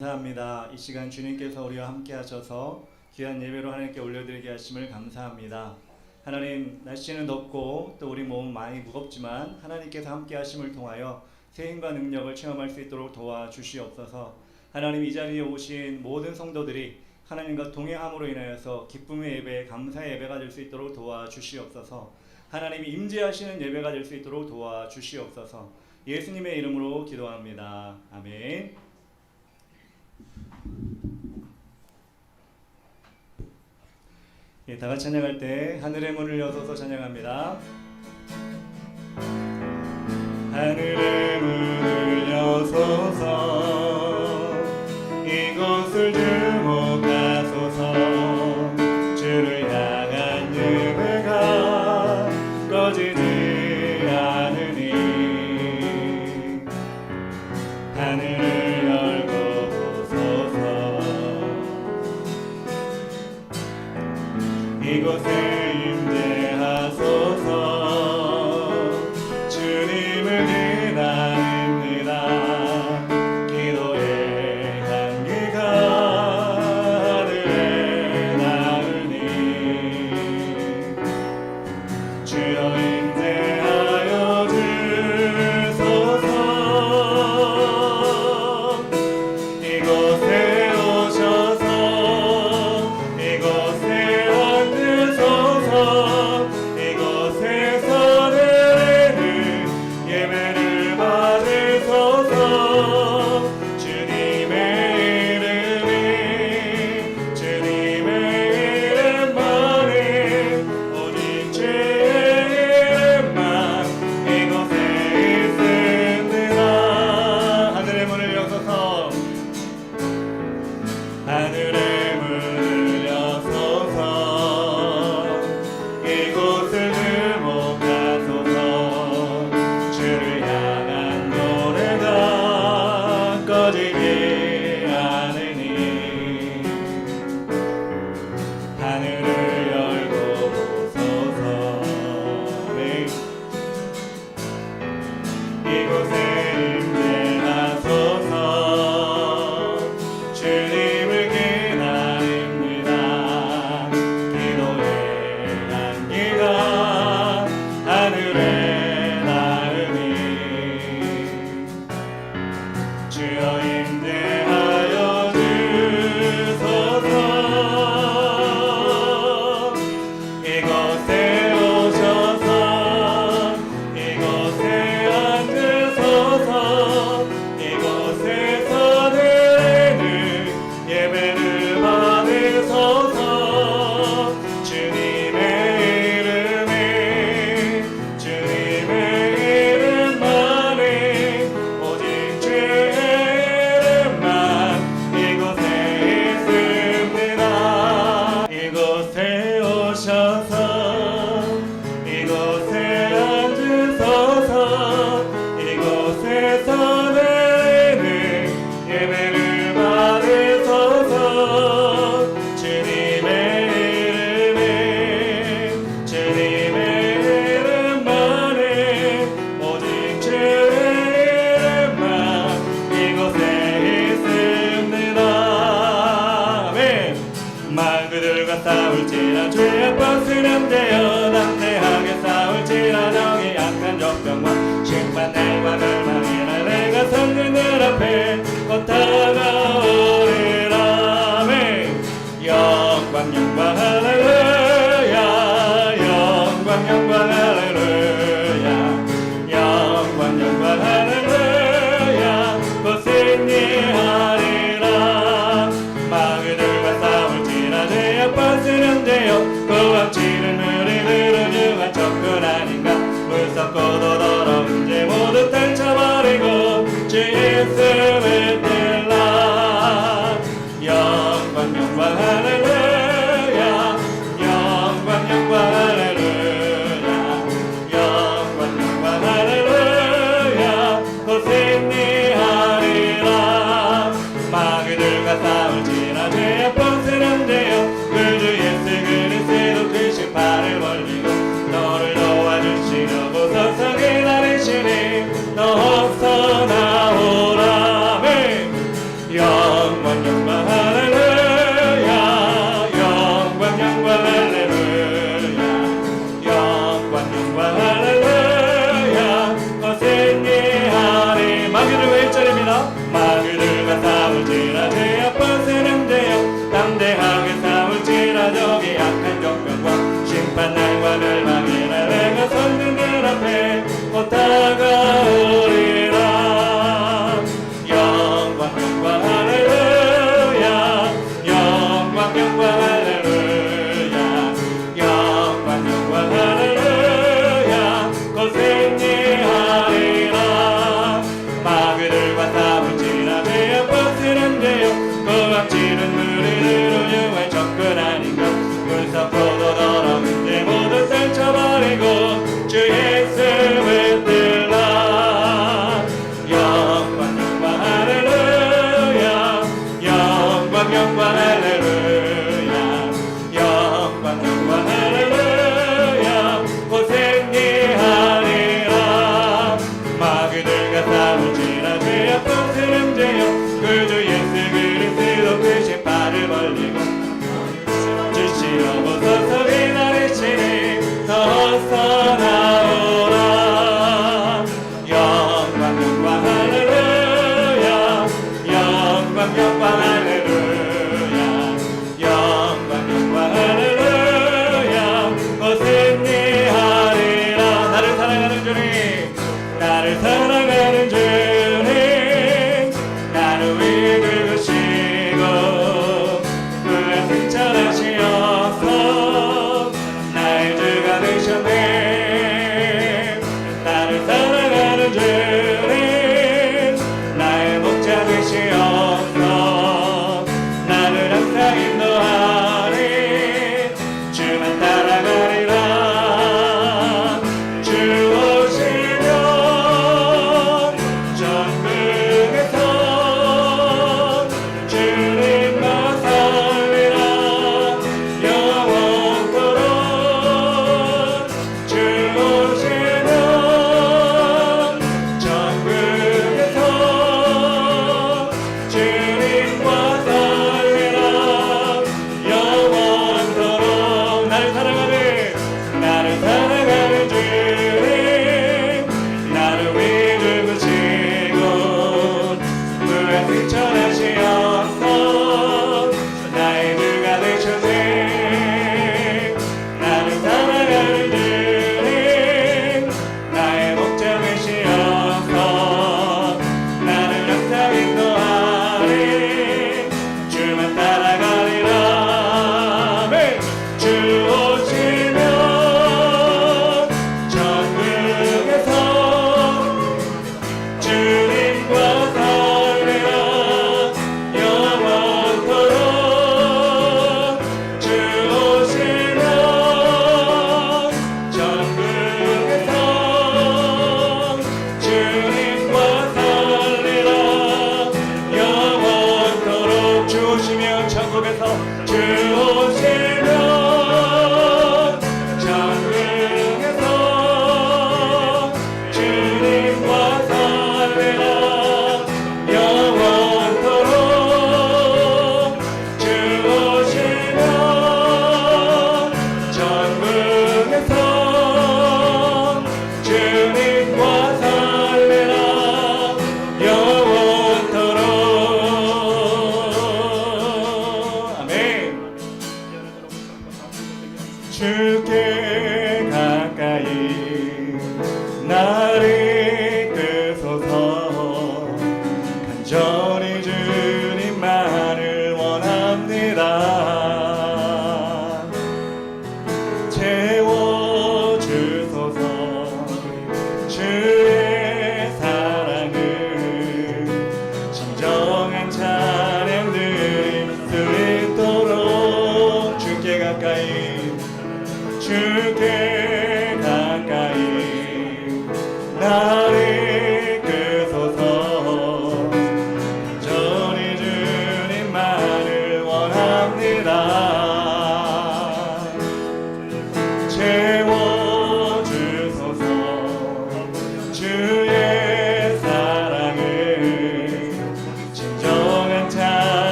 감사합니다. 이 시간 주님께서 우리와 함께 하셔서 귀한 예배로 하나님께 올려드리게 하심을 감사합니다. 하나님, 날씨는 덥고 또 우리 몸은 많이 무겁지만 하나님께서 함께 하심을 통하여 새 힘과 능력을 체험할 수 있도록 도와주시옵소서. 하나님, 이 자리에 오신 모든 성도들이 하나님과 동행함으로 인하여서 기쁨의 예배, 감사의 예배가 될 수 있도록 도와주시옵소서. 하나님이 임재하시는 예배가 될 수 있도록 도와주시옵소서. 예수님의 이름으로 기도합니다. 아멘. 다 같이 찬양할 때 하늘의 문을 여서서 찬양합니다. 하늘의 문을 여소서, 이곳을 주목하소서. 주를 향한 예배가 꺼지지 않으니 하늘을 열고 보소서. 이곳에 임재하소서. 주님을 기다립니다. 기도의 향기가 하늘에 닿으니 주여 임재하여 주소서. 이곳에 오셔서 이곳에 이곳에서 드리는 예배를 받으소서. 주님의 이름만이 오직 주의 이름만 이곳에 있습니다. 하늘의 문을 여서서, 하늘의 문을 여서서 이곳을 주목하소서. 주를 향한 노래가 꺼지지 않으니 하늘을 열고 보소서. 네. 이곳에 임재하소서. 주님을 기다립니다. 기도의 향기가 하늘에 닿으니 주여 임재하여 주소서. 이곳에 오셔서 이곳에 앉으소서. 이곳에서 드리는 예배를 받으소서. 주님의 이름만이 오직 주의 이름만 이곳에 있습니다. 이곳에 오셔서 이곳에 앉으소서. 이곳에서 드리는 예배를 받으소서. 주님의 이름만이 오직 주의 이름만 이곳에 있습니다. 아멘. 마귀들과 싸울지라 주의 앞 쓰련되어 담대하게 싸울지라. 정의 약한 적병과 심판 내과 멸망이라. 내가 섰는 늘 앞에 곧 다가오리라. 아멘. 영광 영광 할렐루야. 영광 영광 할렐루야. 영광 영광 할렐루야. 곧 승리하리라. 마귀들과 싸울지라 내 앞 쓰련되어 고함치는 우리들은 유한 접근 아닌가. 무섭고도 더러운 죄 모두 떨쳐버리고 주 예수를 들라. 영광 영광 할렐루야. 영광 영광 할렐루야. 영광 영광 할렐루야. 곧 승리하리라. 마귀들과 싸울지라 내 앞 쓰련되어 그 주 예수 그리스도 그 심판을 벌리고 너를 도와주시려고 서서 기다리시니 너 어서 나오라. 영 영광 영광 할렐루야 영광 영광 할렐루야 영광 영광 할렐루야 거센이 하리 마귀를 1절입니다 마귀들과 싸울지라 제 앞을 쓰는데요 담대하게 싸울지라 저기 악한 정병과 심판 날과 멸망이라 내가 섰는 늘 앞에 곧 다가오리라 영광 영광 할렐루야 영광 영광 할렐루야 영광 영광 할렐루야 거센이 하리라 마귀들과 싸울지라 내 앞을 쓰는데요 고맙지는 무리를 우유에 접근하는 것 물서포도 더러운데 모두 떨쳐버리고 주 예수를 들라 영광 영광 할렐루야 영광 영광 할렐루야 영광 영광 할렐루야 고생이 하리라 마귀들과 싸울지라 제 앞을 쓰는데요 그주 예수 그리스도 그 신발을 벌리고 주시려고 서서히 나르시니 어서 나오라 영광 영광 할렐루야 영광 영광 할렐루야 영광 영광 할렐루야 거센이 하리라 나를 사랑하는 주님 나를 사랑하는 주님 나를 위해 긁으시고 그의 승천하시어서 나의 주가 되셨네 나를 사랑하는 주님 나의 목자 되시어서 나를 항상 인도하니 주만 따라가리라 주 오시면 전국에서 주님과 살리라 영원토록 주 오시면 전국에서 주님과 살리라 영원토록 나를 사랑하는 주님 나를 위해 죽으시고 무에 승천하시어서 나의 주가 되셨네 나를 사랑하는 주님 나의 목자 되시어서 나를 항상 인도하리 주만 따라가리라 아멘. 주 오시면 전국에서 주님과 살리라 영원토록 주 오시면 전국에서 주님과 살리라 영원토록 주 오시면 전국에서 주 오시면 전국에서 주님과 살리라 영원토록 주 오시면 전국에서 주님과 살리라 영원토록 아멘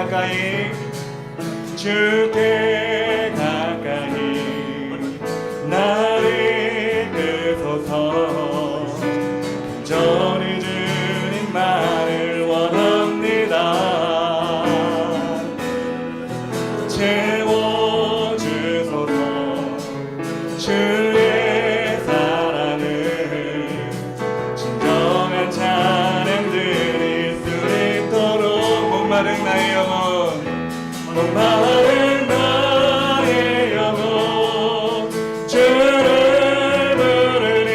가까이 주께 가까이 나를 이끄소서 간절히 주님만을 원합니다. 채워주소서 주의 사랑을 진정한 찬양 드릴 수 있도록 목마른 나의 영혼 목마른 나의 영혼 주를 부르니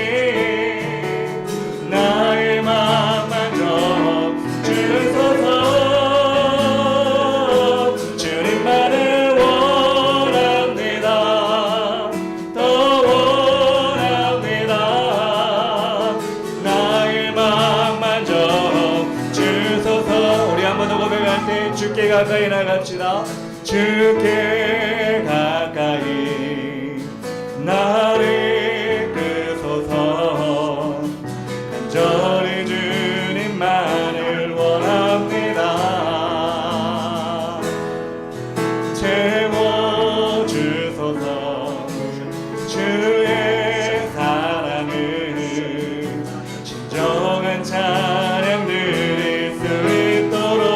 나의 맘 만져 주소서 주님만을 원합니다. 더 원합니다. 나의 맘 만져 주소서. 우리 한 번 더 고백할 때 주께 가까이 나갑시다. 주께 가까이 나를 이끄소서 간절히 주님만을 원합니다. 채워주소서 주의 사랑을 진정한 찬양 드릴 수 있도록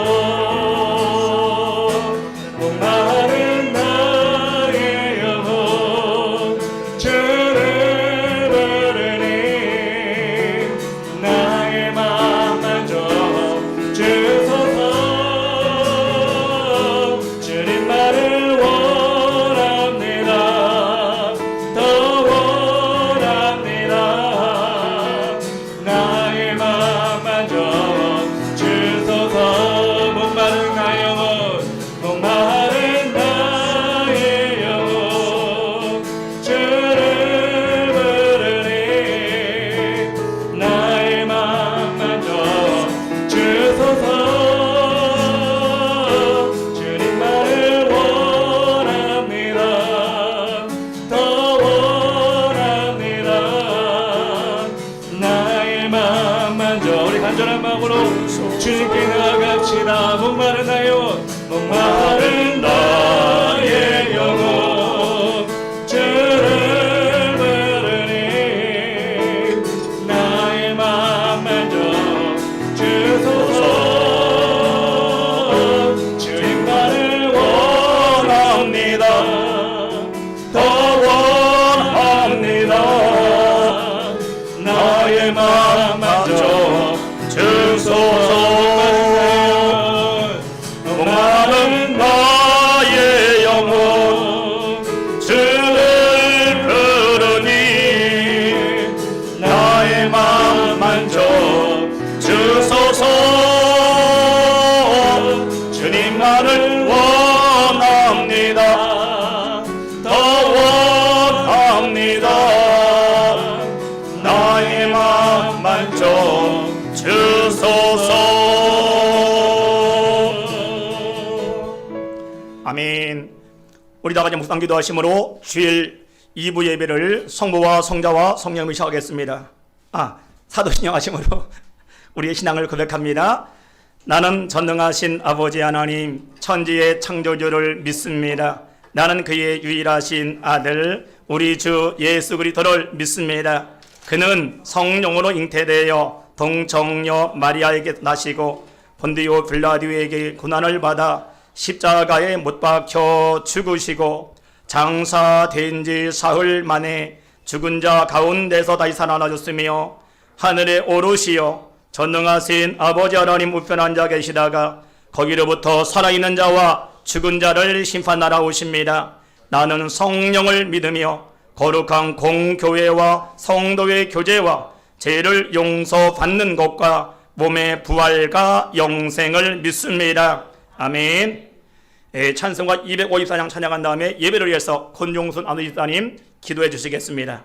목마른 나의 영혼 주를 부르니 나의 맘 만져 주소서 주님만을 원합니다. 더 원합니다. 나의 맘 만져 주소서. 목마른 나의 영혼 목마른 나의 영혼 주를 부르니 나의 맘 만져 주소서 주님만을 원합니다. 더 원합니다. 나의 맘 만져. 우리 간절한 마음으로 주님께 나아갑시다. 목마른 나의 영혼 목마른 나의 영혼 주를 부르니 나의 맘 만져 주소서 주님만을 원합니다. 더 원합니다. 나의 맘 만져 주소서 목마른 나의 영혼 주를 부르니 나의 맘 만져 주소서 주님만을 원합니다. 더 원합니다. 나의 맘 만져 주소서. 아멘. 우리 다 같이 묵상 기도하심으로 주일 2부 예배를 성부와 성자와 성령으로 시작하겠습니다. 사도신경 하심으로 우리의 신앙을 고백합니다. 나는 전능하신 아버지 하나님 천지의 창조주를 믿습니다. 나는 그의 유일하신 아들 우리 주 예수 그리스도를 믿습니다. 그는 성령으로 잉태되어 동정녀 마리아에게 나시고 본디오 빌라디오에게 고난을 받아 십자가에 못 박혀 죽으시고 장사된 지 사흘 만에 죽은 자 가운데서 다시 살아나셨으며 하늘에 오르시어 전능하신 아버지 하나님 우편 앉아 계시다가 거기로부터 살아있는 자와 죽은 자를 심판하러 오십니다. 나는 성령을 믿으며 거룩한 공교회와 성도의 교제와 죄를 용서받는 것과 몸의 부활과 영생을 믿습니다. 아멘. 찬송가 254장 찬양한 다음에 예배를 위해서 권종순 아누집사님 기도해 주시겠습니다.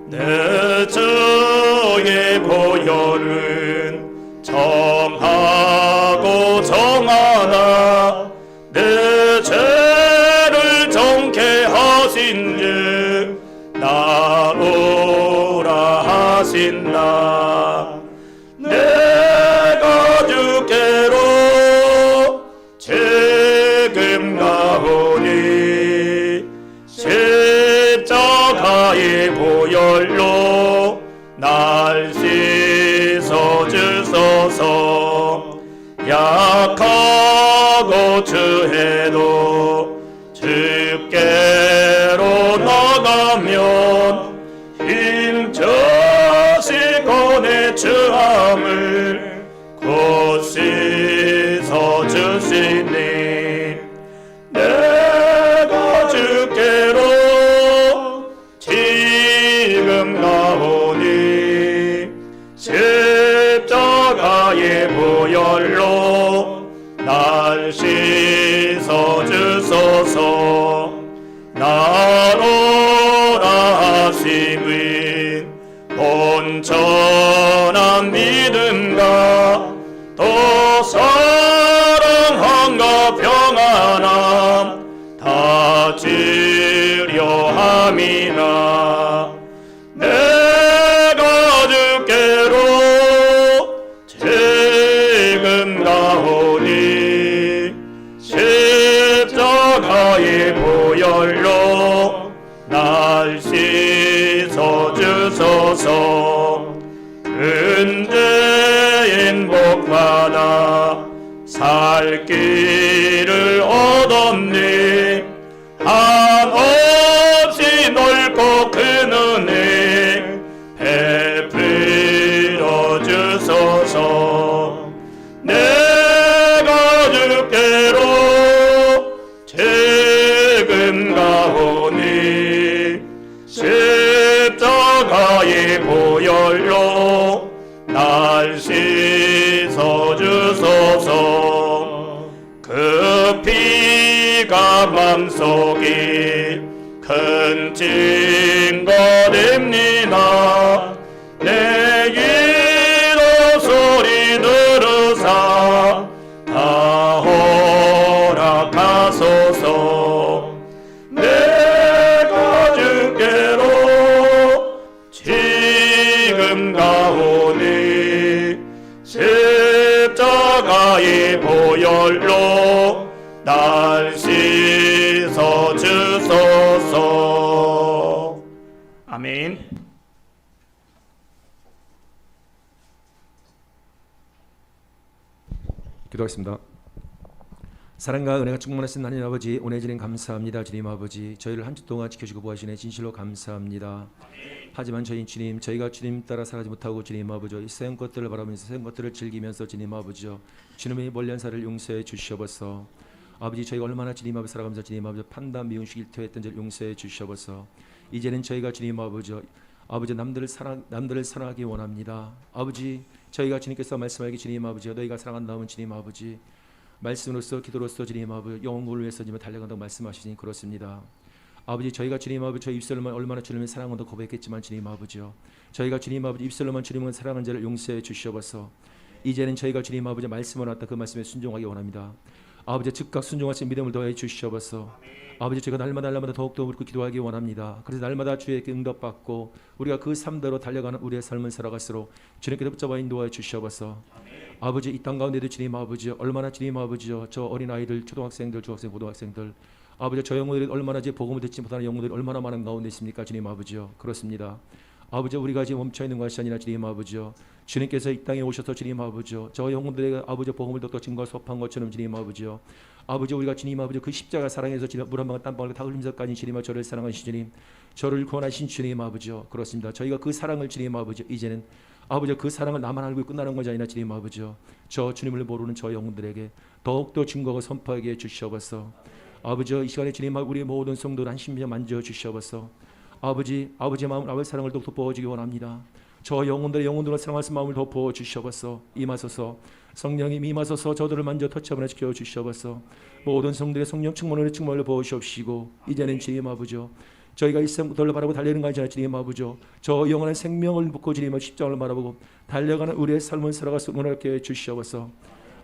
내 주의 보혈은 정하고 정하나 내 죄를 정케 하신즉 나오라 하신다. 내가 주께로 지금 가오니 십자가의 보혈로 날 씻어 주소서. 약하고 추해도 주께로 나가면 힘주시고 내 주함을 곧 씻어 주시니 내가 주께로 지금 가오니 십자가의 보혈로 날 씻어 주소서. 나로라 하심은 온전한 믿음과 또 사랑함과 평안함 다 주려 함이나 내가 주께로 지금 가오니 십자가의 보혈로 날 씻어 주소서. 근대인 복받아 살 길을 얻었니 한없이 넓고 큰 은혜 베풀어 주소서. 내가 주께로 지금 가오니 십자가의 보혈로 날 씻어 주소서. 그 피가 맘속에 큰 증거됩니다. 내 기도 소리 들으사 다 허락하소서. 내가 주께로 지금 가오니 십자가의 보혈로 날 씻어 주소서. 아멘. 기도하겠습니다. 사랑과 은혜가 충만하신 하나님 아버지, 오늘 주님 감사합니다. 주님 아버지, 저희를 한 주 동안 지켜주고 보호하시네 진실로 감사합니다. 하지만 저희 주님, 저희가 주님 따라 살아가지 못하고 주님 아버지 이 세상 것들을 바라면서 세상 것들을 즐기면서 주님 아버지 주님의 멀리한사를 용서해 주시옵소서. 아버지, 저희가 얼마나 주님 앞에 살아가면서 주님 아버지 판단 미움식 일투했던 줄 용서해 주시옵소서. 이제는 저희가 주님 아버지 남들을 사랑하기 원합니다. 아버지, 저희가 주님께서 말씀하기 주님 아버지 너희가 사랑한다면 주님 아버지 말씀으로서 기도로서 주님 아버지 영혼을 위해서 주님 달려간다고 말씀하시니 그렇습니다. 아버지, 저희가 주님 아버지 저희 입술로만 얼마나 주님의 사랑을 더 고백했지만 주님 아버지요, 저희가 주님 아버지 입술로만 주님을 사랑하는 자를 용서해 주시옵소서. 이제는 저희가 주님 아버지 말씀을 왔다 그 말씀에 순종하기 원합니다. 아버지, 즉각 순종하신 믿음을 더해 주시옵소서. 아버지, 저희가 날마다 더욱더 우리고 기도하기 원합니다. 그래서 날마다 주에게 응답받고 우리가 그 삶대로 달려가는 우리의 삶을 살아갈수록 주님께서 붙잡아 인도하여 주시옵소서. 아버지, 이 땅 가운데도 주님 아버지 얼마나 주님 아버지요 저 어린아이들, 초등학생들, 중학생, 고등학생들 아버지 저 영혼들이 얼마나 제 복음을 듣지 못하는 영혼들이 얼마나 많은 가운데 있습니까 주님 아버지요. 그렇습니다. 아버지, 우리가 지금 멈춰있는 것이 아니라 주님 아버지요 주님께서 이 땅에 오셔서 주님 아버지요 저 영혼들에게 아버지 복음을 더욱더 증거할 수 없한 것처럼 주님 아버지요 아버지, 우리가 주님 아버지 그 십자가 사랑해서 물 한 방울 땀방울 다 흘리면서까지 주님 저를 사랑하신 주님, 저를 구원하신 주님 아버지요. 그렇습니다. 저희가 그 사랑을 주님 아버지 이제는 아버지 그 사랑을 나만 알고 끝나는 것이 아니라 주님 아버지요 저 주님을 모르는 저 영혼들에게 더욱더 증거하고 선포하게 해 주시옵소서. 아버지요, 이 시간에 주님 우리 모든 성도를 한심히 만져 주시옵소서. 아버지의 마음, 아버지 사랑을 더욱더 부어주기 원합니다. 저 영혼들을 사랑할 수 마음을 더 부어 주시옵소서. 임하소서. 성령님 임하소서. 저들을 만져 터치하며 지켜 주시옵소서. 모든 성들의 성령 충만으로 부어주시옵시고 이제는 주님 아버지요 저희가 이 세상을 바라보고 달리는 것이 아니라 주님 아버지요 저 영원한 생명을 묻고 주님의 십자가를 바라보고 달려가는 우리의 삶을 살아갈 수 있게 주시옵소서.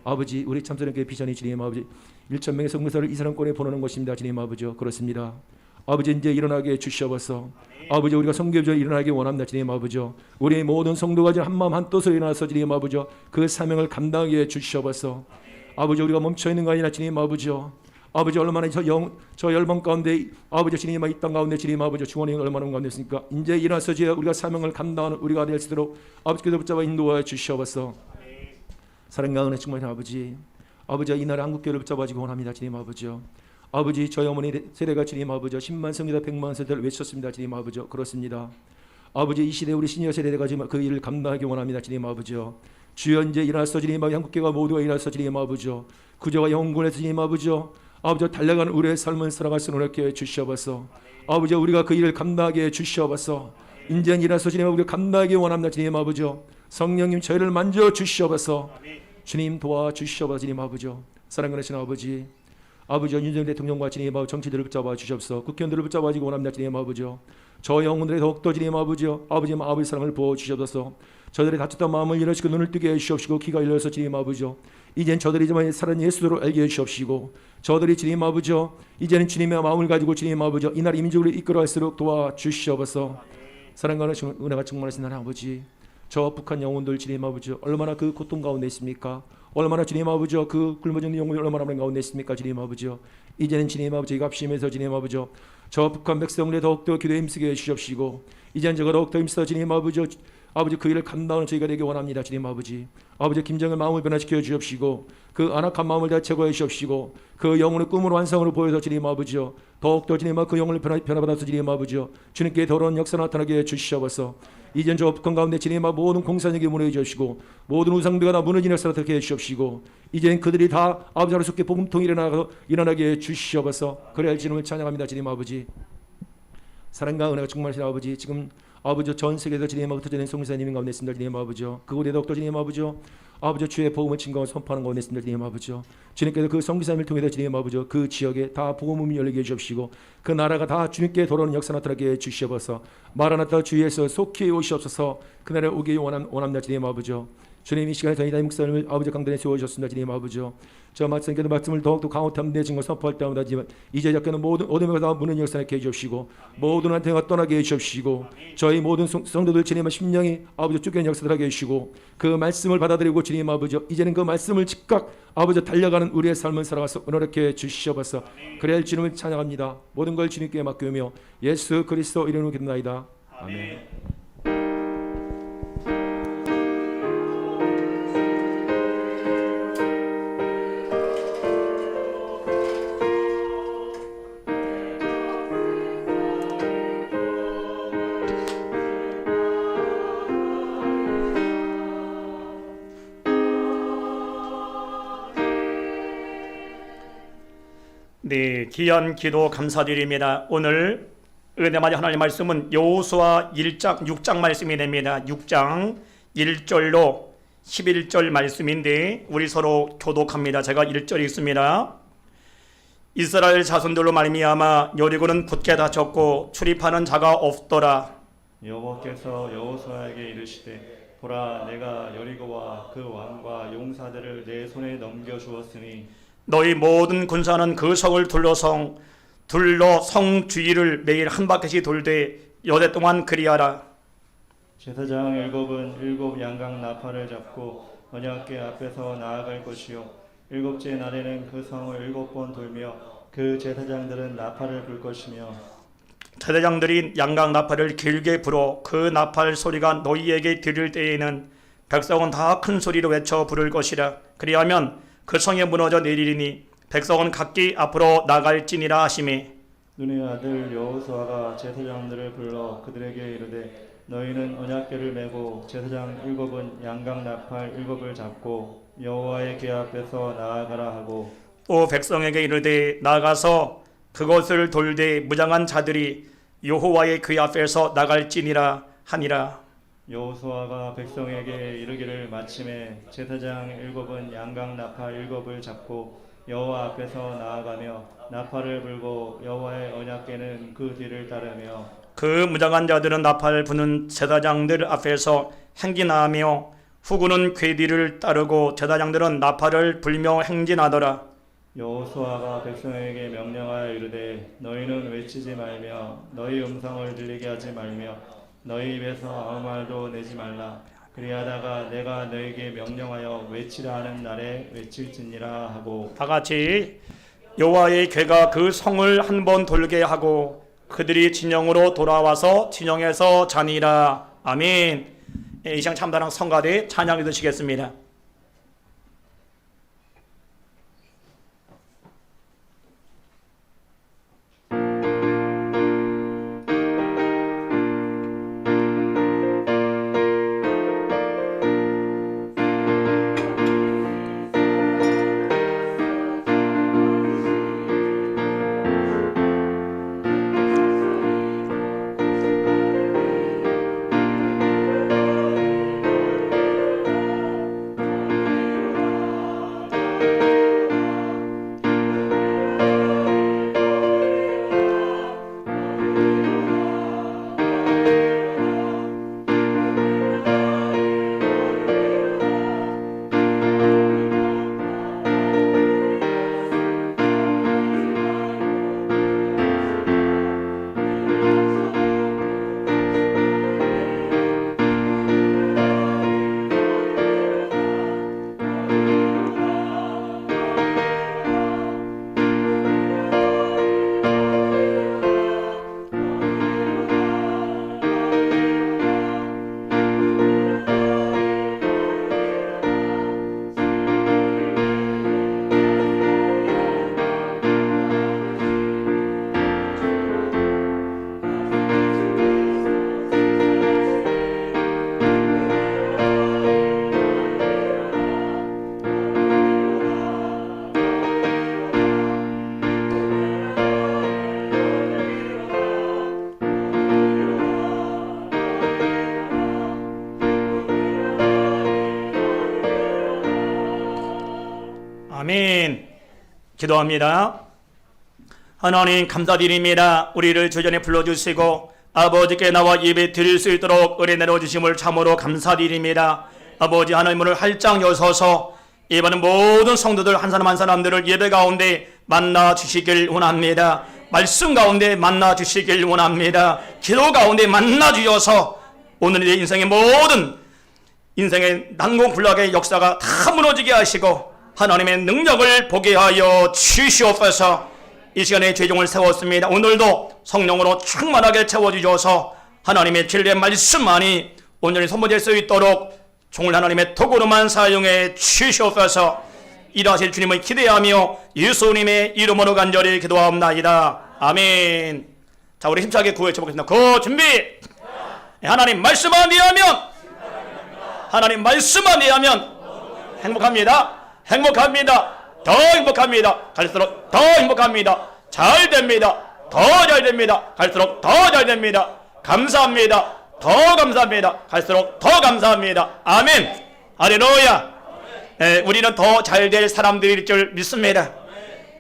아버지, 우리 참선교회 비전이 주님 아버지 1,000명의 성도들을 이스라엘권에 보내는 것입니다. 주님 아버지요 그렇습니다. 아버지 이제 일어나게 해주시옵소서. 아버지 우리가 성교조 일어나게 원합니다. 주님 아버지 우리 모든 성도가 지금 한마음 한뜻으로 일어나서 주님 아버지 그 사명을 감당하게 해주시옵소서. 아버지 우리가 멈춰있는 거 아니라 주님 아버지 아버지 얼마나 저 열방 가운데 아버지 주님 이 땅 가운데 주님 아버지 중원이 얼마나 가운데 있습니까? 이제 일어나서 우리가 사명을 감당하는 우리가 될 수 있도록 아버지께서 붙잡아 인도하여 주시옵소서. 사랑과 은혜 충만한 아버지 이 나라 한국교회를 붙잡아주기 원합니다. 주님 아버지 저희 어머니 세대가 주님 아버지 10만 성이다 100만 세대를 외쳤습니다. 주님 아버지 그렇습니다. 아버지 이 시대 우리 시니어 세대가 지금 그 일을 감당하기 원합니다. 주님 아버지 주여 이제 일어나서 주님 아버지 한국교회가 모두가 일어나서 주님 아버지 구조와 영혼에서 주님 아버지 달려가는 우리의 삶을 살아갈 수 있게 해 주시옵소서. 아버지 우리가 그 일을 감당하게 해 주시옵소서. 이제 일어나서 주님 우리가 감당하기 원합니다. 주님 아버지 성령님 저희를 만져 주시옵소서. 주님 도와 주시옵소서. 주님 아버지 사랑하시는 아버지 윤석열 대통령과 주님 아버지 정치들을 붙잡아 주시옵소서. 국회의원들을 붙잡아 주기 원합니다. 주님 아버지 저 영혼들의 더욱더 주님 아버지 아버지 사랑을 부어 주시옵소서. 저들의 다쳤던 마음을 열어주시고 눈을 뜨게 해주시옵시고 귀가 열려서 주님 아버지 이젠 저들이 정말 살아있는 예수를 알게 해주시옵시고 저들이 주님 아버지 이제는 주님의 마음을 가지고 주님 아버지 이 나라 민족을 이끌어갈수록 도와주시옵소서. 사랑과 은혜가 충만하신 하나님 아버지 저 북한 영혼들 주님 아버지 얼마나 그 고통 가운데 있습니까? 얼마나 주님 아버지 그 굶어지는 영혼이 얼마나 많은 가운데 있습니까? 주님 아버지 이제는 주님 아버지 갑심해서 주님 아버지 저 북한 백성들의 더욱더 기도에 힘쓰게 해주시옵시고 이제는 저가 더욱더 힘써 주님 아버지 그 일을 감당하는 저희가 되기 원합니다. 주님 아버지 김정을 마음을 변화시켜 주옵시고 그 안악한 마음을 다 제거해 주옵시고 그 영혼의 꿈을 완성으로 보여서 주님 아버지 더욱더 주님 그 영혼을 변화받아서 주님 아버지 주님께 더러운 역사 나타나게 해 주시옵소서. 이젠 저 북한 가운데 주님 모든 공산력이 무너져 주시고 모든 우상들과 다 무너진 역사를 어떻게 해 주옵시고 이젠 그들이 다 아버지 하루속히 복음통이 일어나게 해 주시옵소서. 그래야 할 주님을 찬양합니다. 주님 아버지 사랑과 은혜가 충만하신 아버지 지금 아버지 전 세계에서 주님 흩어지는 성사님인 가운데 있습니다. 주님 아버지 그곳에 더욱더 주님 아버지 주의 복음을 증거하고 선포하는 가운데 있습니다. 주님 아버지 주님께서 그 성기사님을 통해서 주님 아버지 그 지역에 다 복음을 열리게 해주시고 그 나라가 다 주님께 돌아오는 역사 나타나게 해주시옵소서. 마라나타 주위에서 속히 오시옵소서. 그 나라에 오기 원합니다. 주님 아버지 주님 이 시간에 저희 담임 목사님을 아버지 강단에 세워주셨습니다. 주님 아버지 저 말씀께도 말씀을 더욱더 강호탐 내진 것 선포할 때마다 이제 작게는 모든 어둠에 다 무는 역사에 해주시고 모든 한테가 떠나게 해주시고 저희 모든 성도들 주님의 심령이 아버지 쫓겨난 역사들하게 해주시고 그 말씀을 받아들이고 주님 아버지 이제는 그 말씀을 즉각 아버지 달려가는 우리의 삶을 살아가서 은혜롭게 주시옵소서. 그래야 할 주님을 찬양합니다. 모든 걸 주님께 맡기며 예수 그리스도 이름으로 기도나이다. 아멘. 네, 귀한 기도 감사드립니다. 오늘 은혜마저 하나님 말씀은 여호수아 1장 6장 말씀이 됩니다. 6장 1절로 11절 말씀인데 우리 서로 교독합니다. 제가 1절 읽습니다. 이스라엘 자손들로 말미암아 여리고는 굳게 닫혔고 출입하는 자가 없더라. 여호와께서 여호수아에게 이르시되 보라 내가 여리고와 그 왕과 용사들을 내 손에 넘겨 주었으니 너희 모든 군사는 그 성을 둘러 성 주위를 매일 한 바퀴씩 돌되 여대 동안 그리하라. 제사장 일곱 양각 나팔을 잡고 언약궤 앞에서 나아갈 것이요 일곱째 날에는 그 성을 7번 돌며 그 제사장들은 나팔을 불 것이며 제사장들이 양각 나팔을 길게 불어 그 나팔 소리가 너희에게 들릴 때에는 백성은 다 큰 소리로 외쳐 부를 것이라. 그리하면 그 성에 무너져 내리리니 백성은 각기 앞으로 나갈지니라 하시매 눈의 아들 여호수아가 제사장들을 불러 그들에게 이르되 너희는 언약궤를 메고 제사장 7은 양각 나팔 7을 잡고 여호와의 궤 앞에서 나아가라 하고 또 백성에게 이르되 나가서 그것을 돌되 무장한 자들이 여호와의 궤 앞에서 나갈지니라 하니라. 여호수아가 백성에게 이르기를 마침에 제사장 7은 양각 나팔 7을 잡고 여호와 앞에서 나아가며 나팔을 불고 여호와의 언약궤는 그 뒤를 따르며 그 무장한 자들은 나팔 부는 제사장들 앞에서 행진하며 후군은 궤 뒤를 따르고 제사장들은 나팔을 불며 행진하더라. 여호수아가 백성에게 명령하여 이르되 너희는 외치지 말며 너희 음성을 들리게 하지 말며 너희 입에서 아무 말도 내지 말라. 그리하다가 내가 너희에게 명령하여 외치라 하는 날에 외칠지니라 하고. 다 같이 여호와의 괴가 그 성을 한 번 돌게 하고 그들이 진영으로 돌아와서 진영에서 자니라. 아멘. 이 시간 참다랑 성가대 찬양해 드시겠습니다. 아멘. 기도합니다. 하나님 감사드립니다. 우리를 주전에 불러주시고 아버지께 나와 예배 드릴 수 있도록 은혜 내려주심을 참으로 감사드립니다. 아버지 하나님을 활짝 여서서 예배하는 모든 성도들 한 사람 한 사람들을 예배 가운데 만나 주시길 원합니다. 말씀 가운데 만나 주시길 원합니다. 기도 가운데 만나 주셔서 오늘의 내 인생의 모든 인생의 난공불락의 역사가 다 무너지게 하시고 하나님의 능력을 보게 하여 주시옵소서. 이 시간에 죄종을 세웠습니다. 오늘도 성령으로 충만하게 채워주셔서 하나님의 진리의 말씀만이 온전히 선포될 수 있도록 종을 하나님의 도구로만 사용해 주시옵소서. 일하실 주님을 기대하며 예수님의 이름으로 간절히 기도하옵나이다. 아멘. 자, 우리 힘차게 구호해 쳐보겠습니다. 고 준비. 하나님 말씀만 이하면, 하나님 말씀만 이하면 행복합니다. 행복합니다. 더 행복합니다. 갈수록 더 행복합니다. 잘 됩니다. 더 잘 됩니다. 갈수록 더 잘 됩니다. 감사합니다. 더 감사합니다. 갈수록 더 감사합니다. 아멘. 할렐루야. 우리는 더 잘 될 사람들일 줄 믿습니다.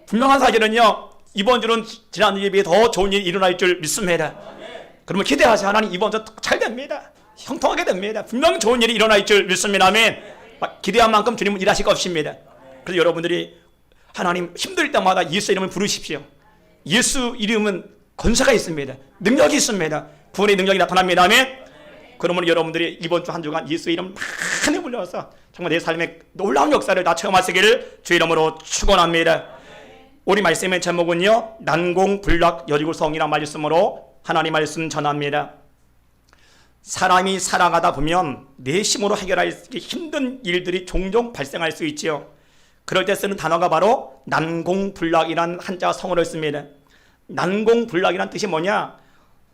분명한 사실은요, 이번 주는 지난 주에 비해 더 좋은 일이 일어날 줄 믿습니다. 그러면 기대하세요. 하나님 이번 주 잘 됩니다. 형통하게 됩니다. 분명 좋은 일이 일어날 줄 믿습니다. 아멘. 기대한 만큼 주님은 일하실 것입니다. 그래서 여러분들이 하나님 힘들 때마다 예수 이름을 부르십시오. 예수 이름은 권세가 있습니다. 능력이 있습니다. 구원의 능력이 나타납니다. 아멘. 그러면 여러분들이 이번 주 한 주간 예수 이름 많이 불려서 정말 내 삶의 놀라운 역사를 다 체험하시기를 주 이름으로 축원합니다. 우리 말씀의 제목은요, 난공불락 여리고성이라는 말씀으로 하나님 말씀 전합니다. 사람이 살아가다 보면 내 힘으로 해결하기 힘든 일들이 종종 발생할 수 있지요. 그럴 때 쓰는 단어가 바로 난공불락이라는 한자 성어를 씁니다. 난공불락이라는 뜻이 뭐냐?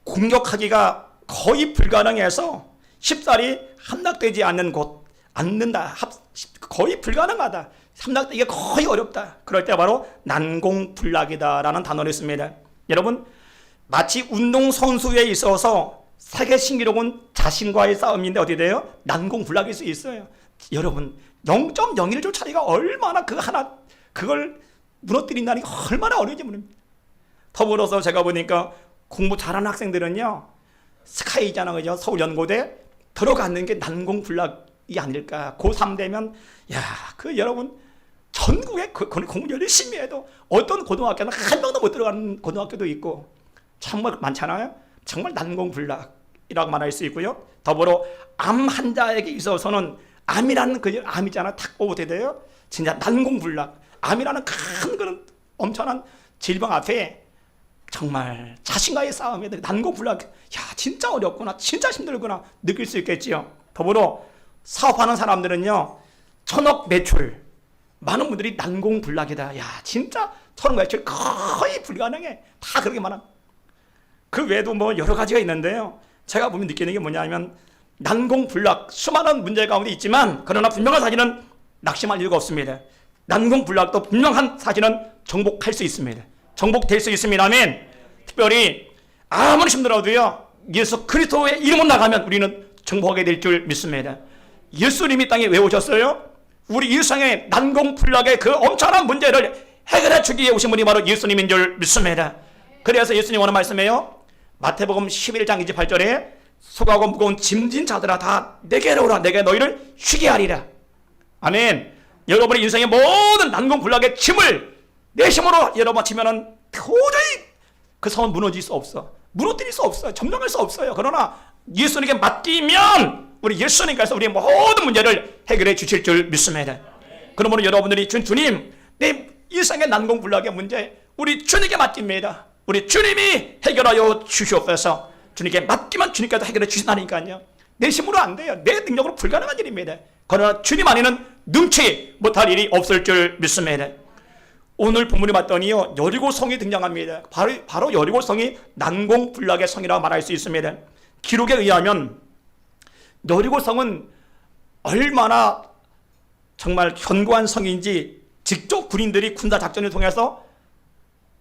공격하기가 거의 불가능해서 쉽사리 함락되지 않는 곳, 않는다, 거의 불가능하다, 함락되기가 거의 어렵다. 그럴 때 바로 난공불락이다라는 단어를 씁니다. 여러분, 마치 운동선수에 있어서 세계 신기록은 자신과의 싸움인데 어떻게 돼요? 난공불락일 수 있어요. 여러분, 0.01초 차이가 얼마나 그걸 무너뜨린다는 게 얼마나 어려운지 모릅니다. 더불어서 제가 보니까 공부 잘하는 학생들은요, 스카이잖아, 그죠? 서울연고대 들어가는 게 난공불락이 아닐까. 고3 되면, 야, 여러분, 전국에 공부 열심히 해도 어떤 고등학교는 한 명도 못 들어가는 고등학교도 있고 정말 많잖아요. 정말 난공불락이라고 말할 수 있고요. 더불어 암 환자에게 있어서는 암이라는 그 암이잖아. 탁 어떻게 돼요? 진짜 난공불락. 암이라는 큰 그런 엄청난 질병 앞에 정말 자신과의 싸움에 난공불락. 야, 진짜 어렵구나, 진짜 힘들구나 느낄 수 있겠지요. 더불어 사업하는 사람들은요, 천억 매출, 많은 분들이 난공불락이다. 야, 진짜 천억 매출 거의 불가능해. 다 그렇게 많아. 그 외에도 뭐 여러 가지가 있는데요. 제가 보면 느끼는 게 뭐냐면 난공불락, 수많은 문제 가운데 있지만 그러나 분명한 사실은 낙심할 이유가 없습니다. 난공불락도 분명한 사실은 정복할 수 있습니다. 정복될 수 있습니다. 아멘. 특별히 아무리 힘들어도요, 예수 그리스도의 이름으로 나가면 우리는 정복하게 될 줄 믿습니다. 예수님이 땅에 왜 오셨어요? 우리 일상의 난공불락의 그 엄청난 문제를 해결해 주기 위해 오신 분이 바로 예수님인 줄 믿습니다. 그래서 예수님 오늘 말씀해요. 마태복음 11장 28절에 수고하고 무거운 짐진 자들아 다 내게로 오라. 내게 너희를 쉬게 하리라. 아멘. 여러분의 인생의 모든 난공불락의 짐을 내 힘으로 여러분 지면은 도저히 그 성은 무너질 수 없어. 무너뜨릴 수 없어요. 점령할 수 없어요. 그러나 예수님께 맡기면 우리 예수님께서 우리의 모든 문제를 해결해 주실 줄 믿습니다. 그러므로 여러분들이 주님, 내 일상의 난공불락의 문제 우리 주님께 맡깁니다. 우리 주님이 해결하여 주시옵소서. 주님께 맡기면 주님께서 해결해 주신다니까요. 내 힘으로 안 돼요. 내 능력으로 불가능한 일입니다. 그러나 주님 안에는 능치 못할 일이 없을 줄 믿습니다. 오늘 본문을 봤더니요, 여리고성이 등장합니다. 바로 여리고성이 난공불락의 성이라고 말할 수 있습니다. 기록에 의하면 여리고성은 얼마나 정말 견고한 성인지 직접 군인들이 군사 작전을 통해서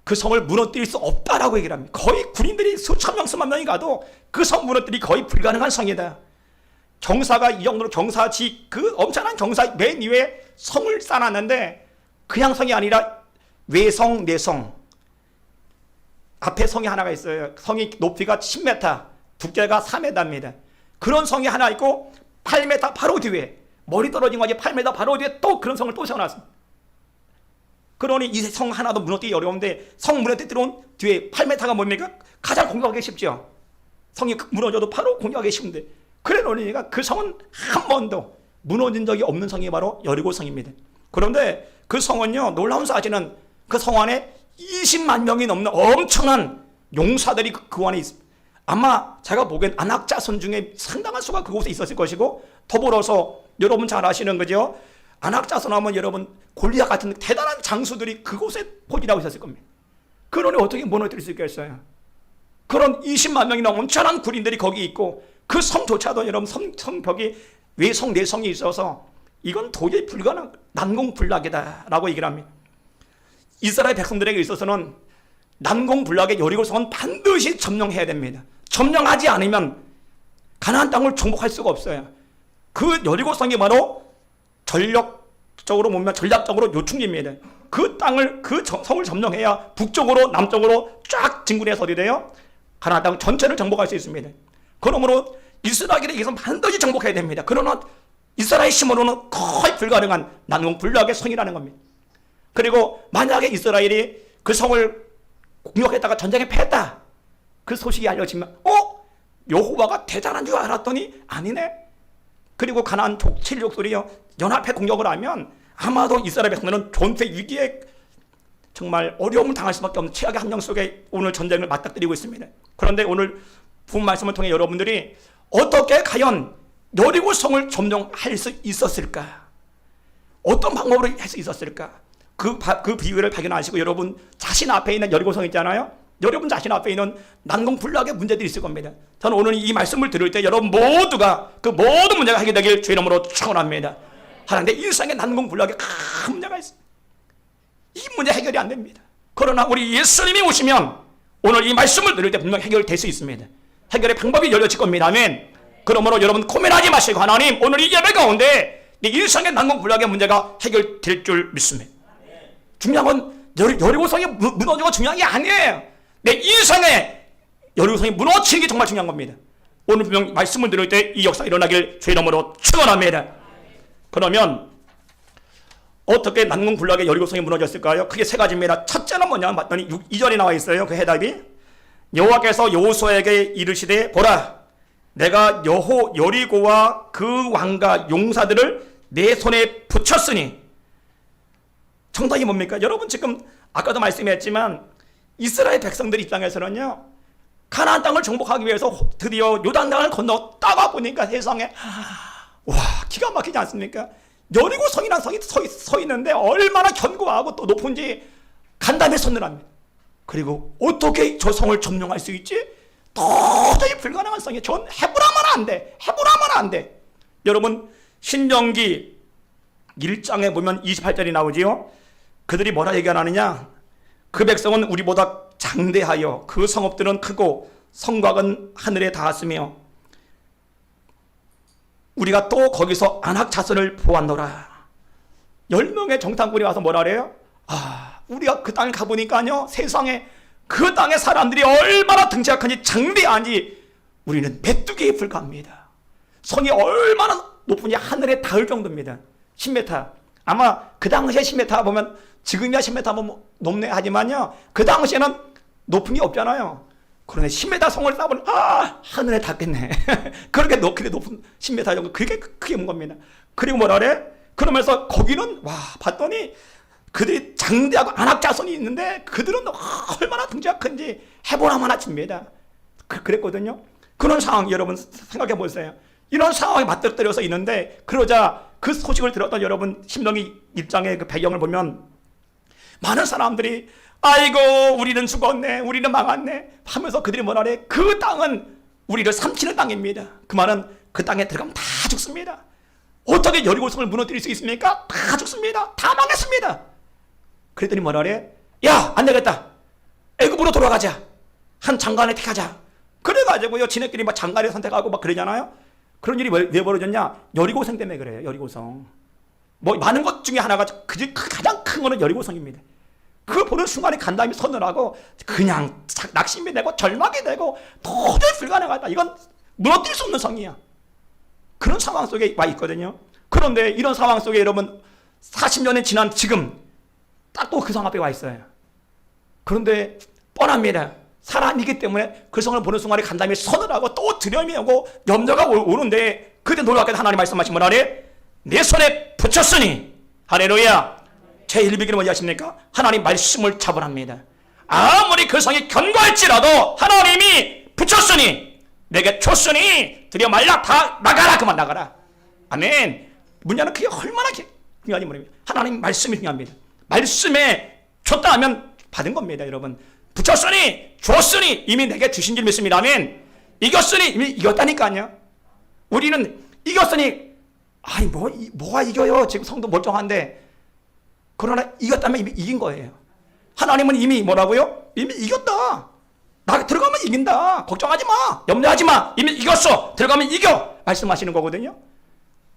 그 성을 무너뜨릴 수 없다라고 얘기를 합니다. 거의 군인들이 수천 명, 수만 명이 가도 그 성 무너뜨리기 거의 불가능한 성이다. 경사가 이 정도로 경사지 그 엄청난 경사 맨 위에 성을 쌓아놨는데 그냥 성이 아니라 외성, 내성. 앞에 성이 하나가 있어요. 성이 높이가 10m, 두께가 4m입니다. 그런 성이 하나 있고 8m 바로 뒤에 머리 떨어진 거지 8m 바로 뒤에 또 그런 성을 또 세워놨습니다. 그러니 이 성 하나도 무너뜨리기 어려운데 성 무너뜨리는 뒤에 8m가 뭡니까? 가장 공격하기 쉽죠. 성이 무너져도 바로 공격하기 쉬운데 그래 놓으니까 그 성은 한 번도 무너진 적이 없는 성이 바로 여리고성입니다. 그런데 그 성은요, 놀라운 사실은 그 성 안에 20만 명이 넘는 엄청난 용사들이 그 안에 있습니다. 아마 제가 보기엔 안악자손 중에 상당한 수가 그곳에 있었을 것이고 더불어서 여러분 잘 아시는 거죠. 안악자손 하면 여러분 골리앗 같은 대단한 장수들이 그곳에 포진하고 있었을 겁니다. 그러니 어떻게 무너뜨릴 수 있겠어요? 그런 20만 명이나 엄청난 군인들이 거기 있고 그 성조차도 여러분 성벽이 외성 내성이 있어서 이건 도저히 불가능 난공불락이다라고 얘기를 합니다. 이스라엘 백성들에게 있어서는 난공불락의 여리고성은 반드시 점령해야 됩니다. 점령하지 않으면 가나안 땅을 정복할 수가 없어요. 그 여리고성이 바로 전략적으로 보면 전략적으로 요충지입니다. 그 땅을 그 성을 점령해야 북쪽으로 남쪽으로 쫙 진군해서 어디 돼요? 가나안 땅 전체를 정복할 수 있습니다. 그러므로 이스라엘에게서 반드시 정복해야 됩니다. 그러나 이스라엘 힘으로는 거의 불가능한 난공불락의 성이라는 겁니다. 그리고 만약에 이스라엘이 그 성을 공격했다가 전쟁에 패했다, 그 소식이 알려지면 여호와가 대단한 줄 알았더니 아니네. 그리고 가나안 7족들이 연합해 공격을 하면 아마도 이스라엘 백성들은 존폐 위기에 정말 어려움을 당할 수밖에 없는 최악의 함정 속에 오늘 전쟁을 맞닥뜨리고 있습니다. 그런데 오늘 본 말씀을 통해 여러분들이 어떻게 과연 여리고성을 점령할 수 있었을까? 어떤 방법으로 할 수 있었을까? 그 비유를 발견하시고 여러분 자신 앞에 있는 여리고성 있잖아요. 여러분 자신 앞에 있는 난공불락의 문제들이 있을 겁니다. 저는 오늘 이 말씀을 들을 때 여러분 모두가 그 모든 문제가 해결되길 주의 이름으로 축원합니다. 하나님, 내 일상에 난공불락의 큰 문제가 있어요. 이 문제 해결이 안 됩니다. 그러나 우리 예수님이 오시면 오늘 이 말씀을 들을 때 분명 해결될 수 있습니다. 해결의 방법이 열려질 겁니다. 아멘. 그러므로 여러분 고민하지 마시고 하나님, 오늘 이 예배 가운데 내 일상의 난공불락의 문제가 해결될 줄 믿습니다. 중요한 건 여리고성이 무너지고 중요한 게 아니에요. 내 인생에 여리고성이 무너지는 게 정말 중요한 겁니다. 오늘 분명 말씀을 들을 때 이 역사가 일어나길 주의 이름으로 축원합니다. 그러면 어떻게 난공불락의 여리고성이 무너졌을까요? 크게 세 가지입니다. 첫째는 뭐냐 봤더니 2절에 나와 있어요. 그 해답이 여호와께서 여호수아에게 이르시되 보라 내가 여리고와 그 왕과 용사들을 내 손에 붙였으니. 정답이 뭡니까? 여러분 지금 아까도 말씀했지만 이스라엘 백성들 입장에서는요 가나안 땅을 정복하기 위해서 드디어 요단강을 건너 따가 보니까 세상에 와 기가 막히지 않습니까? 여리고 성이라는 성이 서 있는데 얼마나 견고하고 또 높은지 간담회 선언합니다. 그리고 어떻게 저 성을 점령할 수 있지? 도저히 불가능한 성이에요. 전 해보라면 안 돼. 해보라면 안 돼. 여러분 신명기 1장에 보면 28절이 나오지요. 그들이 뭐라 얘기하느냐? 그 백성은 우리보다 장대하여 그 성읍들은 크고 성곽은 하늘에 닿았으며 우리가 또 거기서 안악 자손을 보았노라. 10명의 정탐꾼이 와서 뭐라 그래요? 우리가 그 땅에 가보니까요 세상에 그 땅의 사람들이 얼마나 등치가 크니 장대하니 우리는 메뚜기에 불과합니다. 성이 얼마나 높으니 하늘에 닿을 정도입니다. 10m. 아마 그 당시에 10m 보면 지금이야 10m 보면 높네 하지만요 그 당시에는 높은 게 없잖아요. 그런데 10m 성을 쌓으면 하늘에 닿겠네. 그렇게 높은 10m 정도 그게 크게 본 겁니다. 그리고 뭐라 그래? 그러면서 거기는 와 봤더니 그들이 장대하고 안악자손이 있는데 그들은 얼마나 등치가 큰지 해보라만 하십니다. 그랬거든요. 그런 상황 여러분 생각해 보세요. 이런 상황에 맞닥뜨려서 있는데 그러자 그 소식을 들었던 여러분 신명기 1장의 그 배경을 보면 많은 사람들이 아이고 우리는 죽었네 우리는 망했네 하면서 그들이 뭐라 그래? 그 땅은 우리를 삼키는 땅입니다. 그 말은 그 땅에 들어가면 다 죽습니다. 어떻게 여리고성을 무너뜨릴 수 있습니까? 다 죽습니다. 다 망했습니다. 그랬더니 뭐라 그래? 야 안 되겠다. 애굽으로 돌아가자. 한 장관을 택하자. 그래가지고요 지네끼리 막 장관을 선택하고 막 그러잖아요. 그런 일이 왜 벌어졌냐? 여리고성 때문에 그래요. 여리고성. 뭐 많은 것 중에 하나가 가장 큰 거는 여리고성입니다. 그걸 보는 순간에 간담이 선언하고 그냥 낙심이 되고 절망이 되고 도저히 불가능하다. 이건 무너뜨릴 수 없는 성이야. 그런 상황 속에 와 있거든요. 그런데 이런 상황 속에 여러분 40년이 지난 지금 딱 또 그 성 앞에 와 있어요. 그런데 뻔합니다. 사람이기 때문에 그 성을 보는 순간에 간담이 선언하고 또 두려움이 오고 염려가 오는데 그때 놀랍게 하나님 말씀하신 뭐라 그래? 내 손에 붙였으니 할렐루야. 제1비기는 뭐지 아십니까? 하나님 말씀을 잡으랍니다. 아무리 그 성이 견고할지라도 하나님이 붙였으니 내게 줬으니 드디어 말라 다 나가라. 그만 나가라. 아멘. 문제는 그게 얼마나 중요한지 모릅니다. 하나님 말씀이 중요합니다. 말씀에 줬다 하면 받은 겁니다. 여러분 붙였으니 줬으니 이미 내게 주신 줄 믿습니다. 아멘. 이겼으니 이미 이겼다니까요. 우리는 이겼으니 아니 뭐가 이겨요. 지금 성도 멀쩡한데 그러나 이겼다면 이미 이긴 거예요. 하나님은 이미 뭐라고요? 이미 이겼다. 나 들어가면 이긴다. 걱정하지 마. 염려하지 마. 이미 이겼어. 들어가면 이겨. 말씀하시는 거거든요.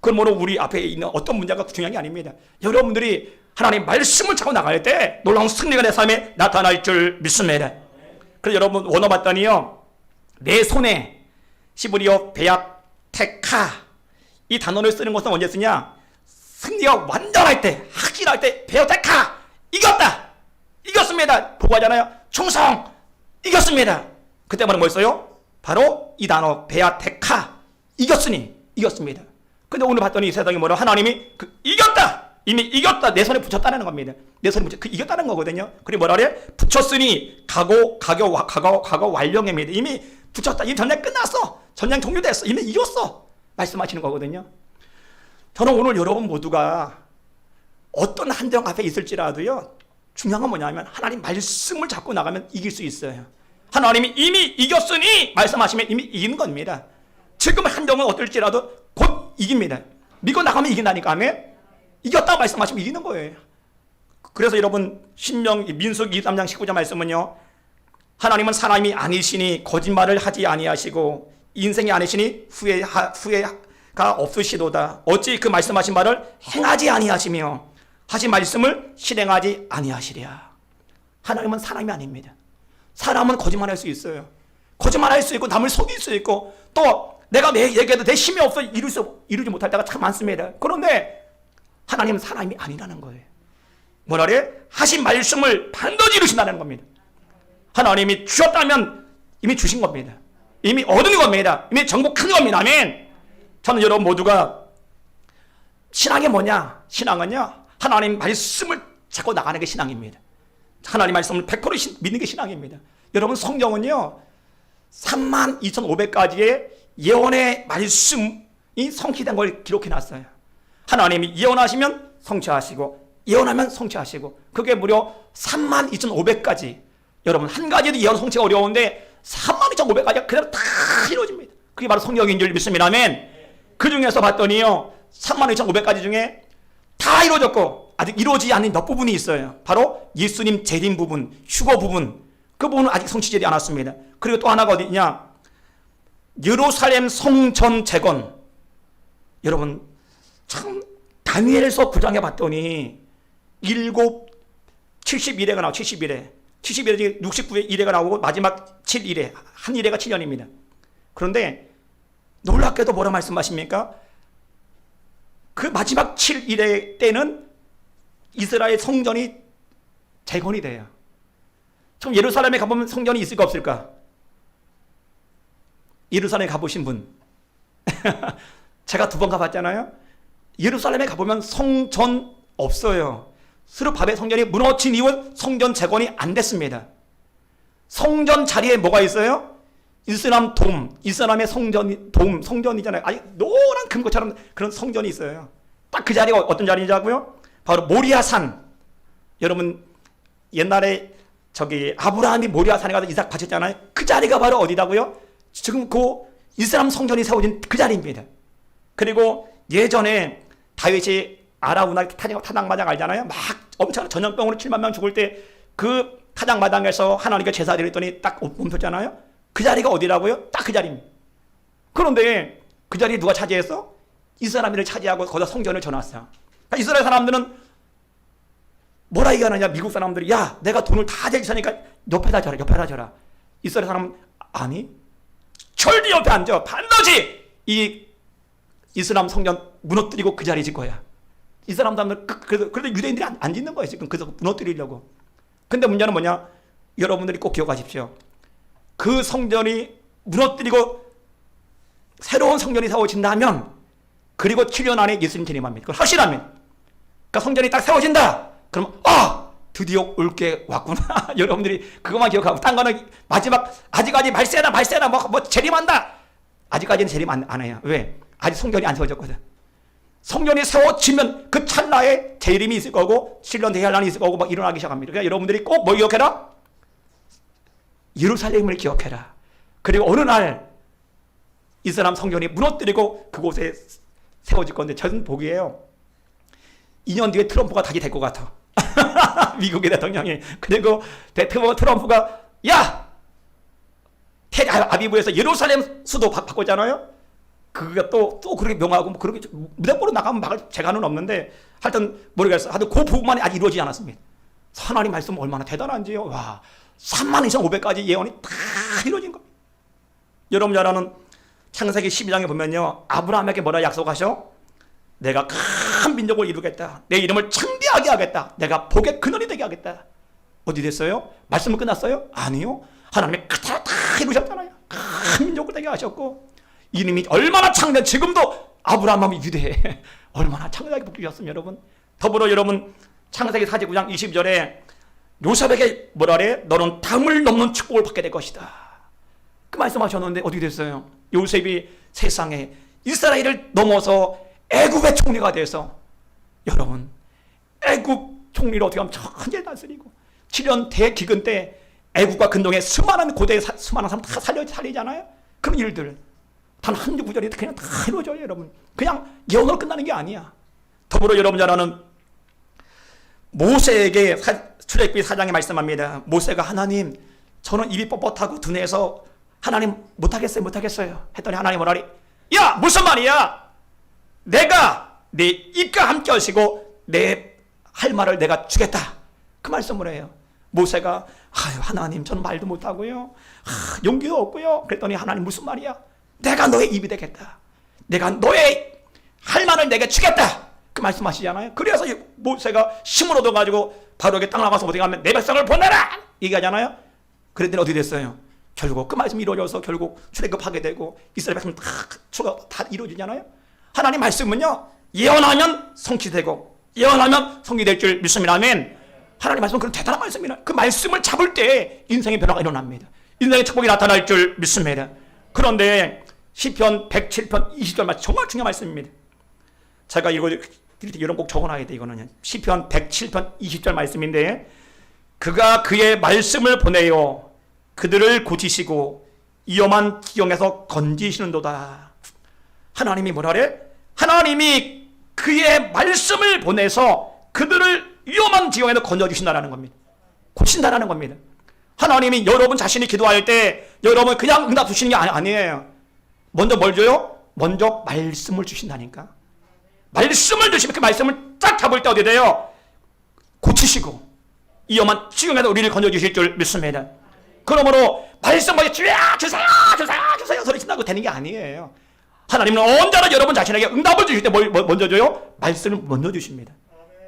그러므로 우리 앞에 있는 어떤 문제가 중요한 게 아닙니다. 여러분들이 하나님 말씀을 찾고 나갈 때 놀라운 승리가 내 삶에 나타날 줄 믿습니다. 그래서 여러분 원어 봤더니요. 내 손에 시브리어 베아테카 이 단어를 쓰는 것은 언제 쓰냐? 승리가 완전할 때, 확실할 때 베아테카 이겼다. 이겼습니다. 보고 하잖아요. 충성 이겼습니다. 그때 말은 뭐였어요? 바로 이 단어 베아테카 이겼으니 이겼습니다. 근데 오늘 봤더니 이 세상에 뭐라 하나님이 이겼다. 이미 이겼다. 내 손에 붙였다는 겁니다. 내 손에 이겼다는 거거든요. 그리고 뭐라 그래? 붙였으니 가고 완료입니다. 이미 붙였다. 이 전쟁 끝났어. 전쟁 종료됐어. 이미 이겼어. 말씀하시는 거거든요. 저는 오늘 여러분 모두가 어떤 한정 앞에 있을지라도요. 중요한 건 뭐냐면 하나님 말씀을 잡고 나가면 이길 수 있어요. 하나님이 이미 이겼으니 말씀하시면 이미 이긴 겁니다. 지금 한정은 어떨지라도 곧 이깁니다. 믿고 나가면 이긴다니까. 아멘. 이겼다 말씀하시면 이기는 거예요. 그래서 여러분 민수기 23장 19절 말씀은요. 하나님은 사람이 아니시니 거짓말을 하지 아니하시고 인생이 아니시니 후회가 없으시도다. 어찌 그 말씀하신 말을 행하지 아니하시며 하신 말씀을 실행하지 아니하시랴. 하나님은 사람이 아닙니다. 사람은 거짓말할 수 있어요. 거짓말할 수 있고 남을 속일 수 있고 또 내가 얘기해도 내 힘이 없어 이루지 못할 때가 참 많습니다. 그런데 하나님은 사람이 아니라는 거예요. 뭐라래? 하신 말씀을 반드시 이루신다는 겁니다. 하나님이 주셨다면 이미 주신 겁니다. 이미 얻은 겁니다. 이미 정복한 겁니다. 아멘. 저는 여러분 모두가 신앙이 뭐냐? 신앙은요, 하나님 말씀을 찾고 나가는 게 신앙입니다. 하나님 말씀을 100% 믿는 게 신앙입니다. 여러분 성경은요 32,500가지의 예언의 말씀이 성취된 걸 기록해놨어요. 하나님이 예언하시면 성취하시고 예언하면 성취하시고, 그게 무려 32,500가지. 여러분 한 가지도 예언 성취가 어려운데 32,500가지가 그대로 다 이루어집니다. 그게 바로 성경인 줄 믿습니다. 아멘. 그 중에서 봤더니요 32,500가지 중에 다 이루어졌고 아직 이루어지지 않은 몇 부분이 있어요. 바로 예수님 재림 부분, 휴거 부분, 그 부분은 아직 성취되지 않았습니다. 그리고 또 하나가 어디냐? 예루살렘 성전 재건. 여러분 참 다니엘서 9장에 봤더니 71회가 나오고 71회 69회 1회가 나오고 마지막 7일회 한 1회가 7년입니다. 그런데 놀랍게도 뭐라 말씀하십니까? 그 마지막 7일회 때는 이스라엘 성전이 재건이 돼요. 좀 예루살렘에 가보면 성전이 있을까 없을까? 예루살렘에 가보신 분 제가 2번 가봤잖아요. 예루살렘에 가보면 성전 없어요. 스룹바벨 성전이 무너진 이후 성전 재건이 안 됐습니다. 성전 자리에 뭐가 있어요? 이슬람 돔, 이슬람의 성전이잖아요. 아니 노란 금고처럼 그런 성전이 있어요. 딱 그 자리가 어떤 자리냐고요? 바로 모리아산. 여러분 옛날에 저기 아브라함이 모리아산에 가서 이삭 바쳤잖아요. 그 자리가 바로 어디다고요? 지금 그 이슬람 성전이 세워진 그 자리입니다. 그리고 예전에 다윗이 아라우나 타작마당 알잖아요. 막 엄청난 전염병으로 7만 명 죽을 때 그 타작마당에서 하나님께 제사 드렸더니 딱 멈췄잖아요. 그 자리가 어디라고요? 딱 그 자리입니다. 그런데 그 자리에 누가 차지했어? 이스라엘을 차지하고 거기다 성전을 전놨어요. 그러니까 이스라엘 사람들은 뭐라 얘기하느냐? 미국 사람들이 야 내가 돈을 다 제기하니까 옆에다 져라. 이스라엘 사람은 아니 절대 옆에 앉아. 반드시 이 이슬람 성전 무너뜨리고 그 자리에 질 거야. 이 사람들 그래도 유대인들이 안 짓는 거예요. 지금 그래서 무너뜨리려고. 근데 문제는 뭐냐? 여러분들이 꼭 기억하십시오. 그 성전이 무너뜨리고 새로운 성전이 세워진다면, 그리고 7년 안에 예수님 재림합니다. 그걸 확실하면, 그러니까 성전이 딱 세워진다. 그러면 드디어 올 게 왔구나. 여러분들이 그것만 기억하고, 딴 거는 마지막 아직까지 말세다 뭐 재림한다. 아직까지는 재림 안 해요. 왜? 아직 성전이 안 세워졌거든. 성전이 세워지면 그 찰나에 재림이 있을 거고 7년 대환란이 있을 거고 막 일어나기 시작합니다. 그러니까 여러분들이 꼭 뭐 기억해라? 예루살렘을 기억해라. 그리고 어느 날 이슬람 성전이 무너뜨리고 그곳에 세워질 건데, 저는 보기에요 2년 뒤에 트럼프가 다시 될 것 같아. 미국의 대통령이. 그리고 트럼프가 야! 아비부에서 예루살렘 수도 바꿨잖아요. 그가 또 그렇게 명하고 뭐 그렇게 무대포로 나가면 막을 재간은 없는데, 하여튼 모르겠어. 하여튼 그 부분만이 아직 이루어지지 않았습니다. 하나님 말씀 얼마나 대단한지요. 와, 32,500가지 예언이 다 이루어진 겁니다. 여러분 잘 아는 창세기 12장에 보면요, 아브라함에게 뭐라 약속하셔? 내가 큰 민족을 이루겠다. 내 이름을 창대하게 하겠다. 내가 복의 근원이 되게 하겠다. 어디 됐어요? 말씀은 끝났어요? 아니요. 하나님이 그대로 다 이루셨잖아요. 큰 민족을 되게 하셨고, 이름이 얼마나 창대, 지금도 아브라함이 유대해. 얼마나 창대하게 복주셨습니다, 여러분. 더불어 여러분 창세기 49장 20절에 요셉에게 뭐라래? 너는 담을 넘는 축복을 받게 될 것이다. 그 말씀하셨는데 어떻게 됐어요? 요셉이 세상에 이스라엘을 넘어서 애굽의 총리가 돼서, 여러분 애굽 총리로 어떻게 하면 천재 다스리고 7년 대기근 때 애굽과 근동의 수많은 고대의 수많은 사람 다 살리잖아요. 그런 일들 단 한 구절이 그냥 다 이루어져요, 여러분. 그냥 예언으로 끝나는 게 아니야. 더불어 여러분 잘 아는 모세에게 출애굽기 4장에 말씀합니다. 모세가 하나님, 저는 입이 뻣뻣하고 둔해서 하나님 못하겠어요 했더니 하나님 뭐라리? 야, 무슨 말이야? 내가 내 입과 함께 하시고 내 할 말을 내가 주겠다. 그 말씀을 해요. 모세가 하나님, 저는 말도 못하고요, 용기도 없고요. 그랬더니 하나님 무슨 말이야? 내가 너의 입이 되겠다. 내가 너의 할 말을 내게 주겠다. 그 말씀하시잖아요. 그래서 모세가 힘을 얻어가지고 바로에게 땅 나가서 어떻게 하면 내 백성을 보내라 얘기하잖아요. 그랬더니 어떻게 됐어요? 결국 그 말씀이 이루어져서 결국 출애굽하게 되고 이스라엘 백성 다 이루어지잖아요. 하나님 말씀은요, 예언하면 성취되고 예언하면 성취될 줄 믿습니다. 아멘. 하나님 말씀은 그런 대단한 말씀이라 그 말씀을 잡을 때 인생의 변화가 일어납니다. 인생의 축복이 나타날 줄 믿습니다. 그런데 시편 107편 20절 말씀 정말 중요한 말씀입니다. 제가 이거 이런 꼭 적어놔야 돼. 이거는 시편 107편 20절 말씀인데, 그가 그의 말씀을 보내요 그들을 고치시고 위험한 지경에서 건지시는도다. 하나님이 뭐라래? 하나님이 그의 말씀을 보내서 그들을 위험한 지경에서 건져주신다는 겁니다. 고친다는 겁니다. 하나님이 여러분 자신이 기도할 때 여러분 그냥 응답 주시는 게 아니에요. 먼저 뭘 줘요? 먼저 말씀을 주신다니까. 말씀을 주시면 그 말씀을 딱 잡을 때 어디 돼요? 고치시고 위험한 지경에서 우리를 건져주실 줄 믿습니다. 그러므로 말씀을 주세요 소리친다고 되는 게 아니에요. 하나님은 언제나 여러분 자신에게 응답을 주실 때 뭘 먼저 줘요? 말씀을 먼저 주십니다.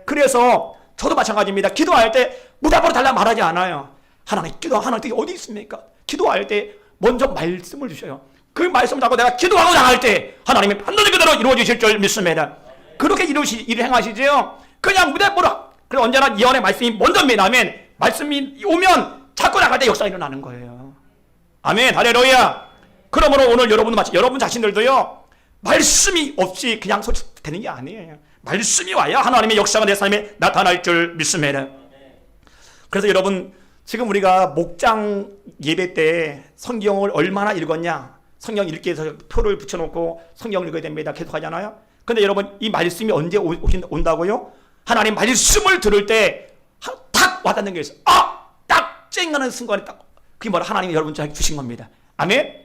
그래서 저도 마찬가지입니다. 기도할 때 무답으로 달라 말하지 않아요. 하나님 기도하는 뜻이 어디 있습니까? 기도할 때 먼저 말씀을 주셔요. 그 말씀을 잡고 내가 기도하고 나갈 때 하나님이 반드시 그대로 이루어 주실 줄 믿습니다. 그렇게 일을 행하시지요. 그냥 무대보라. 그래서 언제나 예언의 말씀이 먼저입니다. 아멘. 말씀이 오면 자꾸 나갈 때 역사가 일어나는 거예요. 아멘. 할렐루야. 그러므로 오늘 여러분 자신들도요, 말씀이 없이 그냥 되는 게 아니에요. 말씀이 와야 하나님의 역사가 내 삶에 나타날 줄 믿습니다. 그래서 여러분, 지금 우리가 목장 예배 때 성경을 얼마나 읽었냐, 성경 읽기 위해서 표를 붙여놓고 성경을 읽어야 됩니다. 계속 하잖아요. 근데 여러분, 이 말씀이 언제 온다고요? 하나님 말씀을 들을 때 탁 와닿는 게 있어요. 딱 쨍하는 순간에 딱 그게 뭐라 하나님이 여러분한테 주신 겁니다. 아멘.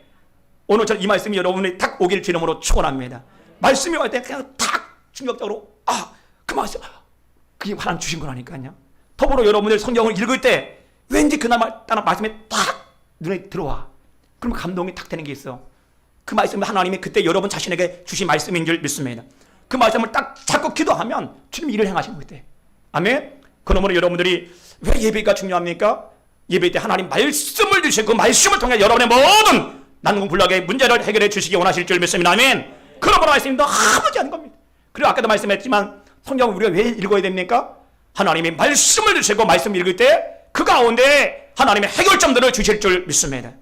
오늘 이 말씀이 여러분이 탁 오길 주님으로 축원합니다. 말씀이 올 때 그냥 탁 충격적으로 그 말씀 그게 하나님 주신 거라니까요. 더불어 여러분들 성경을 읽을 때 왠지 그날 말씀이 딱 눈에 들어와. 그럼 감동이 탁 되는 게 있어. 그 말씀은 하나님이 그때 여러분 자신에게 주신 말씀인 줄 믿습니다. 그 말씀을 딱 잡고 기도하면 주님이 일을 행하시는 거예요. 아멘. 그러므로 여러분들이 왜 예배가 중요합니까? 예배 때 하나님 말씀을 주시고 그 말씀을 통해 여러분의 모든 난공불락의 문제를 해결해 주시기 원하실 줄 믿습니다. 아멘. 그러므로 말씀이 아무지 않은 겁니다. 그리고 아까도 말씀했지만 성경을 우리가 왜 읽어야 됩니까? 하나님이 말씀을 주시고 말씀을 읽을 때 그 가운데 하나님의 해결점들을 주실 줄 믿습니다.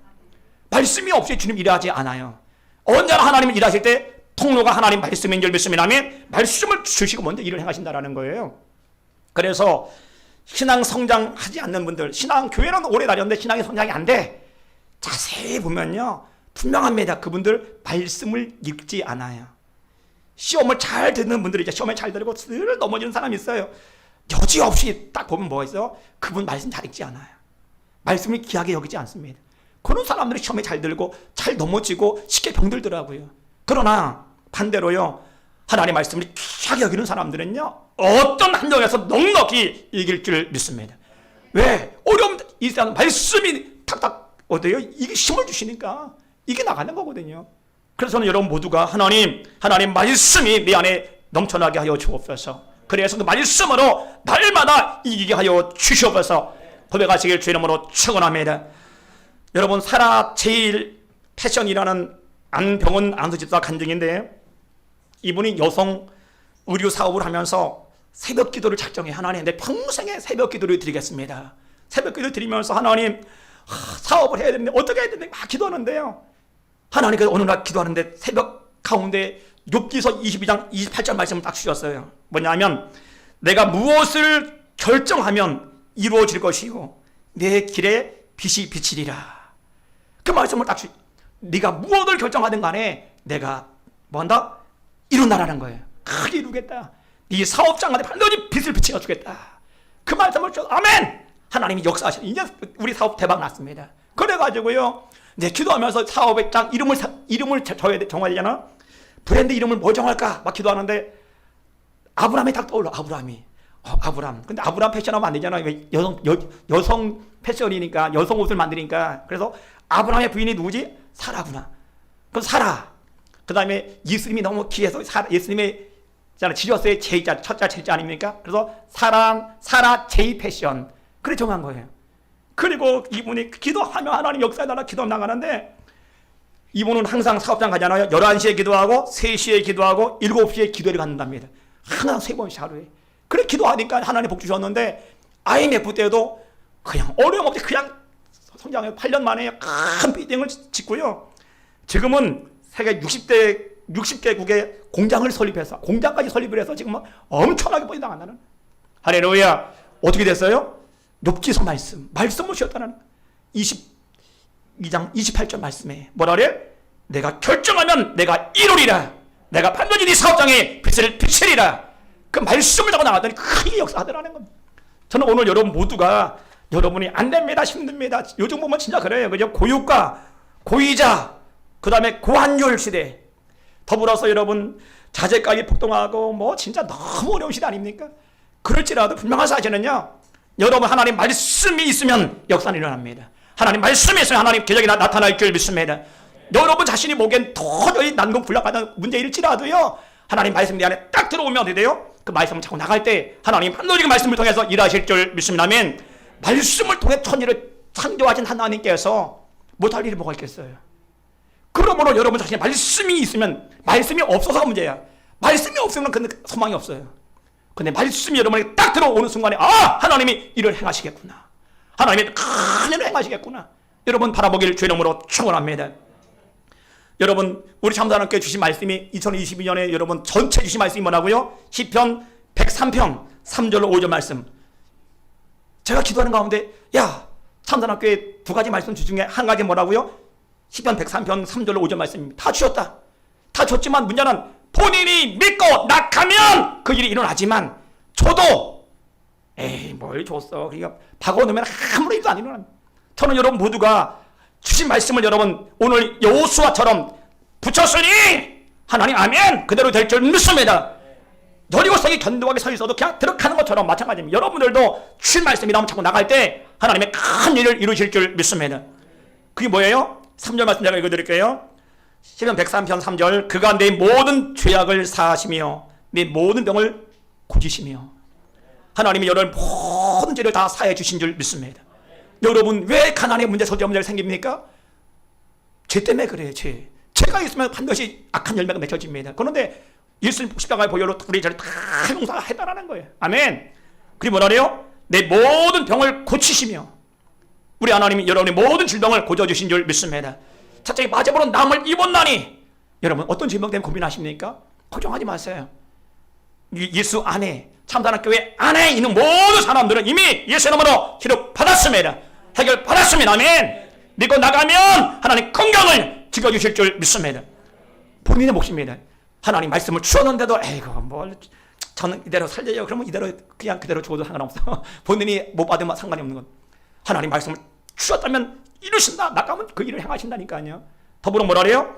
말씀이 없이 주님 일하지 않아요. 언제나 하나님이 일하실 때 통로가 하나님 말씀인 줄 믿습니다. 아멘. 말씀을 주시고 먼저 일을 행하신다는 거예요. 그래서 신앙 성장하지 않는 분들, 신앙 교회는 오래 다녔는데 신앙이 성장이 안 돼. 자세히 보면요, 분명합니다. 그분들 말씀을 읽지 않아요. 시험을 잘 듣는 분들이 이제 시험에 잘 들고 늘 넘어지는 사람이 있어요. 여지없이 딱 보면 뭐가 있어요? 그분 말씀 잘 읽지 않아요. 말씀을 귀하게 여기지 않습니다. 그런 사람들이 시험에 잘 들고 잘 넘어지고 쉽게 병들더라고요. 그러나 반대로요, 하나님의 말씀을 귀하게 여기는 사람들은요, 어떤 환경에서 넉넉히 이길 줄 믿습니다. 왜? 어려움 이 사람 말씀이 탁탁 어때요? 이게 힘을 주시니까 이게 나가는 거거든요. 그래서 저는 여러분 모두가 하나님 말씀이 내 안에 넘쳐나게 하여 주옵소서. 그래서 그 말씀으로 날마다 이기게 하여 주시옵소서. 고백하시길 주 이름으로 축원합니다. 여러분, 사라 제일 패션이라는 안병원 안수집사 간증인데, 이분이 여성 의류 사업을 하면서 새벽 기도를 작정해. 하나님, 내 평생에 새벽 기도를 드리겠습니다. 새벽 기도를 드리면서 하나님, 사업을 해야 되는데 어떻게 해야 되는데 막 기도하는데요, 하나님께서 어느 날 기도하는데 새벽 가운데 욥기서 22장 28절 말씀을 딱 주셨어요. 뭐냐면, 내가 무엇을 결정하면 이루어질 것이고 내 길에 빛이 비치리라. 그 말씀을 딱 네가 무엇을 결정하든 간에 내가 뭐한다? 이룬다라는 거예요. 크게 이루겠다. 네 사업장한테 반드시 빛을 비춰 주겠다. 그 말씀을 줘. 아멘. 하나님이 역사하시는, 이제 우리 사업 대박 났습니다. 그래가지고요, 이제 기도하면서 사업에 딱 이름을 정해야 되잖아. 브랜드 이름을 뭐 정할까 막 기도하는데 아브람이 딱 떠올라. 아브람. 근데 아브람 패션하면 안 되잖아. 여성 패션이니까, 여성 옷을 만드니까. 그래서 아브람의 부인이 누구지? 사라구나. 그럼 사라. 그 다음에 예수님이 너무 귀해서 예수님의 지저스의 J자, 첫자, J자 아닙니까? 그래서 사라, J 패션. 그래 정한 거예요. 그리고 이분이 기도하며 하나님 역사해달라 기도 나가는데 이분은 항상 사업장 가잖아요. 11시에 기도하고 3시에 기도하고 7시에 기도를 갖는답니다. 항상 3번씩 하루에. 그래 기도하니까 하나님 복 주셨는데 IMF 때도 그냥 어려움 없이 그냥 성장해 8년 만에 큰 빌딩을 짓고요. 지금은 세계 60개국에 공장을 설립해서 공장까지 설립을 해서 지금 엄청나게 뻗이 나간다는. 할렐루야. 어떻게 됐어요? 욥기서 말씀을 주셨다는 22장 28절 말씀에 뭐라 그래? 내가 결정하면 내가 이루리라. 내가 반드시 네 사업장에 빛을 비치리라. 그 말씀을 잡고 나갔더니 크게 역사하더라는 겁니다. 저는 오늘 여러분 모두가 여러분이 안 됩니다, 힘듭니다. 요즘 보면 진짜 그래요. 그죠? 고유가, 고이자, 그 다음에 고환율 시대. 더불어서 여러분 자재가격이 폭등하고 뭐 진짜 너무 어려운 시대 아닙니까? 그럴지라도 분명한 사실은요. 여러분 하나님 말씀이 있으면 역사는 일어납니다. 하나님 말씀이 있으면 하나님 기적이 나타날 줄 믿습니다. 여러분 자신이 보기엔 도저히 난공불락하는 문제일지라도요. 하나님 말씀 내 안에 딱 들어오면 어떻게 돼요? 그 말씀을 자꾸 나갈 때 하나님 반드시 그 말씀을 통해서 일하실 줄 믿습니다. 아멘. 말씀을 통해 천지를 창조하신 하나님께서 못할 일이 뭐가 있겠어요? 그러므로 여러분 자신의 말씀이 있으면 말씀이 없어서가 문제야. 말씀이 없으면 그 소망이 없어요. 근데 말씀이 여러분에게 딱 들어오는 순간에 하나님이 일을 행하시겠구나. 하나님이 큰 일을 행하시겠구나. 여러분 바라보기를 주의 이름으로 축원합니다. 여러분 우리 참사람께 주신 말씀이 2022년에 여러분 전체 주신 말씀이 뭐라고요? 시편 103편 3절로 5절 말씀. 제가 기도하는 가운데 참사람께 두 가지 말씀 중에 한 가지 뭐라고요? 시편 103편 3절로 5절 말씀입니다. 다 주셨다. 다 줬지만 문제는 본인이 믿고 낙하면 그 일이 일어나지만 저도 뭘 줬어. 그러니까 박아놓으면 아무런 일도 안 일어납니다. 저는 여러분 모두가 주신 말씀을 여러분 오늘 여호수아처럼 붙였으니 하나님 아멘 그대로 될 줄 믿습니다. 여리고성이 견고하게 서 있어도 그냥 들어가는 것처럼 마찬가지입니다. 여러분들도 주신 말씀이 나오면 자꾸 나갈 때 하나님의 큰 일을 이루실 줄 믿습니다. 그게 뭐예요? 3절 말씀 제가 읽어드릴게요. 시편 103편 3절 그가 내 모든 죄악을 사하시며 내 모든 병을 고치시며. 하나님이 여러분 모든 죄를 다 사해 주신 줄 믿습니다. 여러분 왜 가난의 문제, 소재 문제가 생깁니까? 죄 때문에 그래요. 죄가 있으면 반드시 악한 열매가 맺혀집니다. 그런데 예수님 십자가의 보혈로 우리 죄를 다 용서해달라는 거예요. 아멘. 그리고 뭐라 그래요? 내 모든 병을 고치시며. 우리 하나님이 여러분의 모든 질병을 고쳐주신 줄 믿습니다. 첫째 마제보로 남을 입었나니. 여러분 어떤 질병 때문에 고민하십니까? 걱정하지 마세요. 예수 안에 참사랑교회 안에 있는 모든 사람들은 이미 예수의 이름으로 치료 받았습니다. 해결 받았습니다. 아멘. 믿고 나가면 하나님 건강을 지켜주실 줄 믿습니다. 본인의 몫입니다. 하나님 말씀을 주었는데도 저는 이대로 살려요. 그러면 그냥 그대로 죽어도 상관없어. 본인이 못 받으면 상관이 없는 건. 하나님 말씀을 주셨다면 이루신다. 나가면 그 일을 행하신다니까요. 더불어 뭐라 그래요?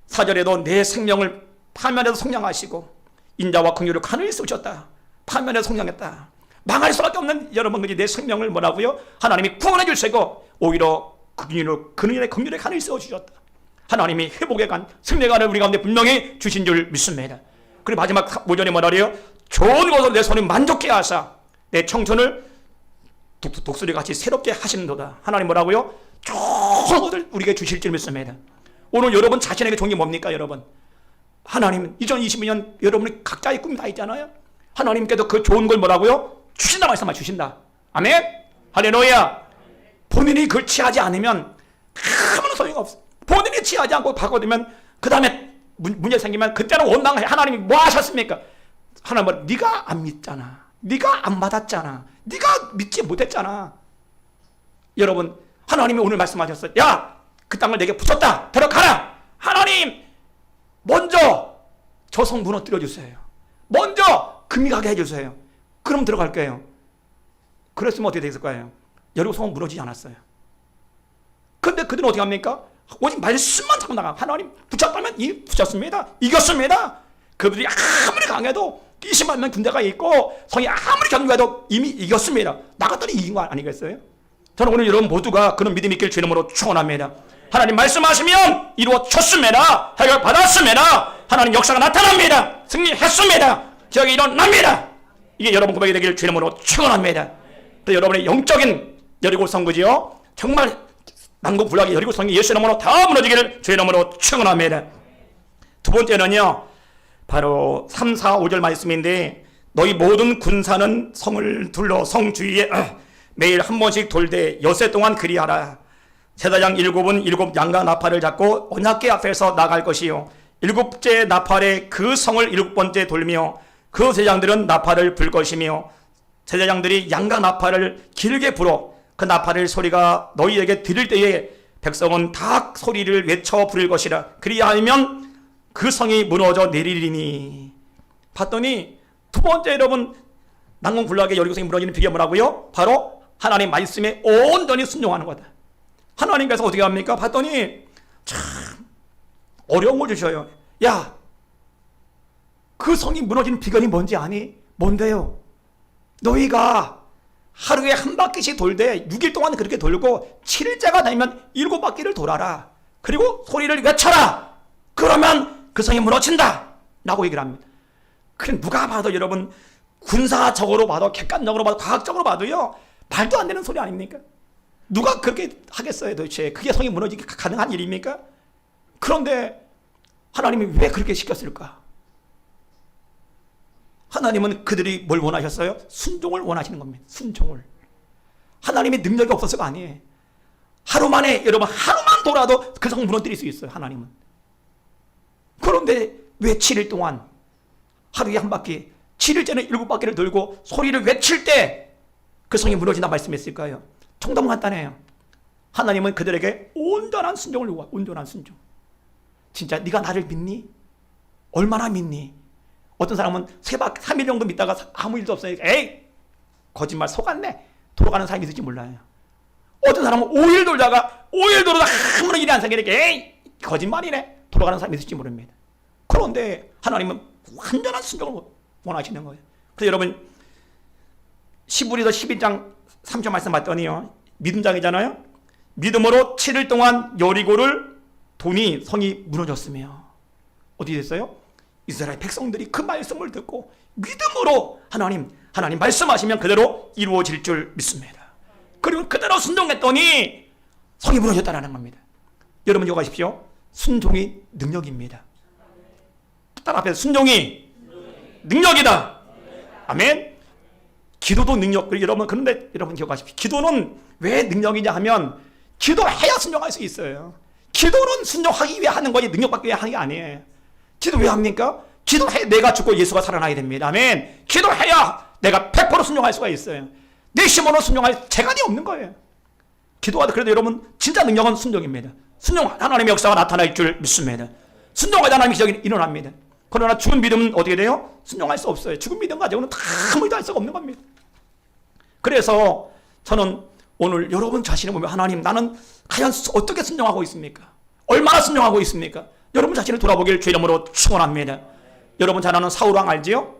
4절에도 내 생명을 파면에서 성량하시고 인자와 긍휼을 하늘에 쏘셨다. 파면에서 성량했다. 망할 수밖에 없는 여러분 내 생명을 뭐라고요? 하나님이 구원해 주시고 오히려 그분의 긍휼에 간을 쏘주셨다. 하나님이 회복의 간, 승리의 간을 우리 가운데 분명히 주신 줄 믿습니다. 그리고 마지막 5절에 뭐라 그래요? 좋은 것으로 내 손을 만족해 하사 내 청춘을 독수리 같이 새롭게 하시는도다. 하나님 뭐라고요? 좋은 것을 우리에게 주실 줄 믿습니다. 오늘 여러분 자신에게 좋은 게 뭡니까 여러분? 하나님 2022년 여러분이 각자의 꿈이 다 있잖아요. 하나님께도 그 좋은 걸 뭐라고요? 주신다 말씀만 주신다. 아멘. 할렐루야. 본인이 그걸 취하지 않으면 아무런 소용이 없어. 본인이 취하지 않고 바꿔두면 그 다음에 문제 생기면 그때는 원망해. 하나님이 뭐 하셨습니까? 하나님 뭐 네가 안 믿잖아. 네가 안 받았잖아. 네가 믿지 못했잖아. 여러분 하나님이 오늘 말씀하셨어요. 그 땅을 내게 붙였다. 들어가라. 하나님 먼저 저 성 무너뜨려 주세요. 먼저 금이 가게 해주세요. 그럼 들어갈게요. 그랬으면 어떻게 됐을까요? 여리고성은 무너지지 않았어요. 근데 그들은 어떻게 합니까? 오직 말씀만 잡고 나가. 하나님 붙였다면 붙였습니다. 이겼습니다. 그들이 아무리 강해도 20만 명 군대가 있고 성이 아무리 견고해도 이미 이겼습니다. 나갔더니 이긴 거 아니겠어요? 저는 오늘 여러분 모두가 그런 믿음이 있길 주의 이름으로 축원합니다. 하나님 말씀하시면 이루어졌습니다. 해결 받았습니다. 하나님 역사가 나타납니다. 승리했습니다. 기적이 일어납니다. 이게 여러분 고백이 되기를 주의 이름으로 축원합니다. 그래서 여러분의 영적인 여리고 성구지요, 정말 난공불락의 여리고 성이 예수 이름으로 다 무너지기를 주의 이름으로 축원합니다. 두 번째는요, 바로 3, 4, 5절 말씀인데, 너희 모든 군사는 성을 둘러 성 주위에 매일 한 번씩 돌되 엿새 동안 그리하라. 제사장 7은 7 양과 나팔을 잡고 언약궤 앞에서 나갈 것이요, 7째 나팔에 그 성을 7번째 돌며 그 제사장들은 나팔을 불 것이며, 제사장들이 양과 나팔을 길게 불어 그 나팔을 소리가 너희에게 들릴 때에 백성은 다 소리를 외쳐 부를 것이라. 그리하면 그 성이 무너져 내리리니. 봤더니 두 번째 여러분 난공불락의 여리고성이 무너지는 비결이 뭐라고요? 바로 하나님 말씀에 온전히 순종하는 거다. 하나님께서 어떻게 합니까? 봤더니 참 어려운 걸 주셔요. 야, 그 성이 무너지는 비결이 뭔지 아니? 뭔데요? 너희가 하루에 한 바퀴씩 돌되 6일 동안 그렇게 돌고 7일째가 되면 7바퀴를 돌아라. 그리고 소리를 외쳐라. 그러면 그 성이 무너진다 라고 얘기를 합니다. 그 누가 봐도 여러분, 군사적으로 봐도 객관적으로 봐도 과학적으로 봐도요, 말도 안 되는 소리 아닙니까? 누가 그렇게 하겠어요 도대체? 그게 성이 무너지기 가능한 일입니까? 그런데 하나님이 왜 그렇게 시켰을까? 하나님은 그들이 뭘 원하셨어요? 순종을 원하시는 겁니다. 순종을. 하나님의 능력이 없어서가 아니에요. 하루 만에, 여러분 하루만 돌아도 그 성 무너뜨릴 수 있어요, 하나님은. 그런데 왜 7일 동안 하루에 한 바퀴, 7일째는 7바퀴를 돌고 소리를 외칠 때 그 성이 무너진다 말씀했을까요? 정답은 간단해요. 하나님은 그들에게 온전한 순종을 요구해요. 온전한 순종. 진짜 네가 나를 믿니? 얼마나 믿니? 어떤 사람은 3일 정도 믿다가 아무 일도 없으니까 에이 거짓말 속았네 돌아가는 사람이 있을지 몰라요. 어떤 사람은 5일 돌다가 5일 돌아다 아무런 일이 안 생기니까 에이 거짓말이네 돌아가는 사람이 있을지 모릅니다. 그런데 하나님은 완전한 순종을 원하시는 거예요. 그래서 여러분 시브리서 11장 3절 말씀 봤더니요, 믿음장이잖아요. 믿음으로 7일 동안 여리고를 도니 성이 무너졌으며, 어디 됐어요? 이스라엘 백성들이 그 말씀을 듣고 믿음으로 하나님 말씀하시면 그대로 이루어질 줄 믿습니다. 그리고 그대로 순종했더니 성이 무너졌다는 겁니다. 여러분 기억하십시오. 순종이 능력입니다. 따라 앞에서 순종이 능력이다. 아멘. 기도도 능력. 여러분 그런데 여러분 기억하십시오. 기도는 왜 능력이냐 하면 기도해야 순종할 수 있어요. 기도는 순종하기 위해 하는 거지 능력받기 위해 하는 게 아니에요. 기도 왜 합니까? 기도해 내가 죽고 예수가 살아나야 됩니다. 아멘. 기도해야 내가 100% 순종할 수가 있어요. 내 힘으로 순종할 재간이 없는 거예요. 기도하다. 그래도 여러분 진짜 능력은 순종입니다. 순종 하나님의 역사가 나타날 줄 믿습니다. 순종하다 하나님의 기적이 일어납니다. 그러나 죽은 믿음은 어떻게 돼요? 순종할 수 없어요. 죽은 믿음 가지고는 아무것도 할 수가 없는 겁니다. 그래서 저는 오늘 여러분 자신을 보면 하나님 나는 과연 어떻게 순종하고 있습니까? 얼마나 순종하고 있습니까? 여러분 자신을 돌아보길 주의 이름으로 축원합니다. 여러분 잘 아는 사울왕 알지요?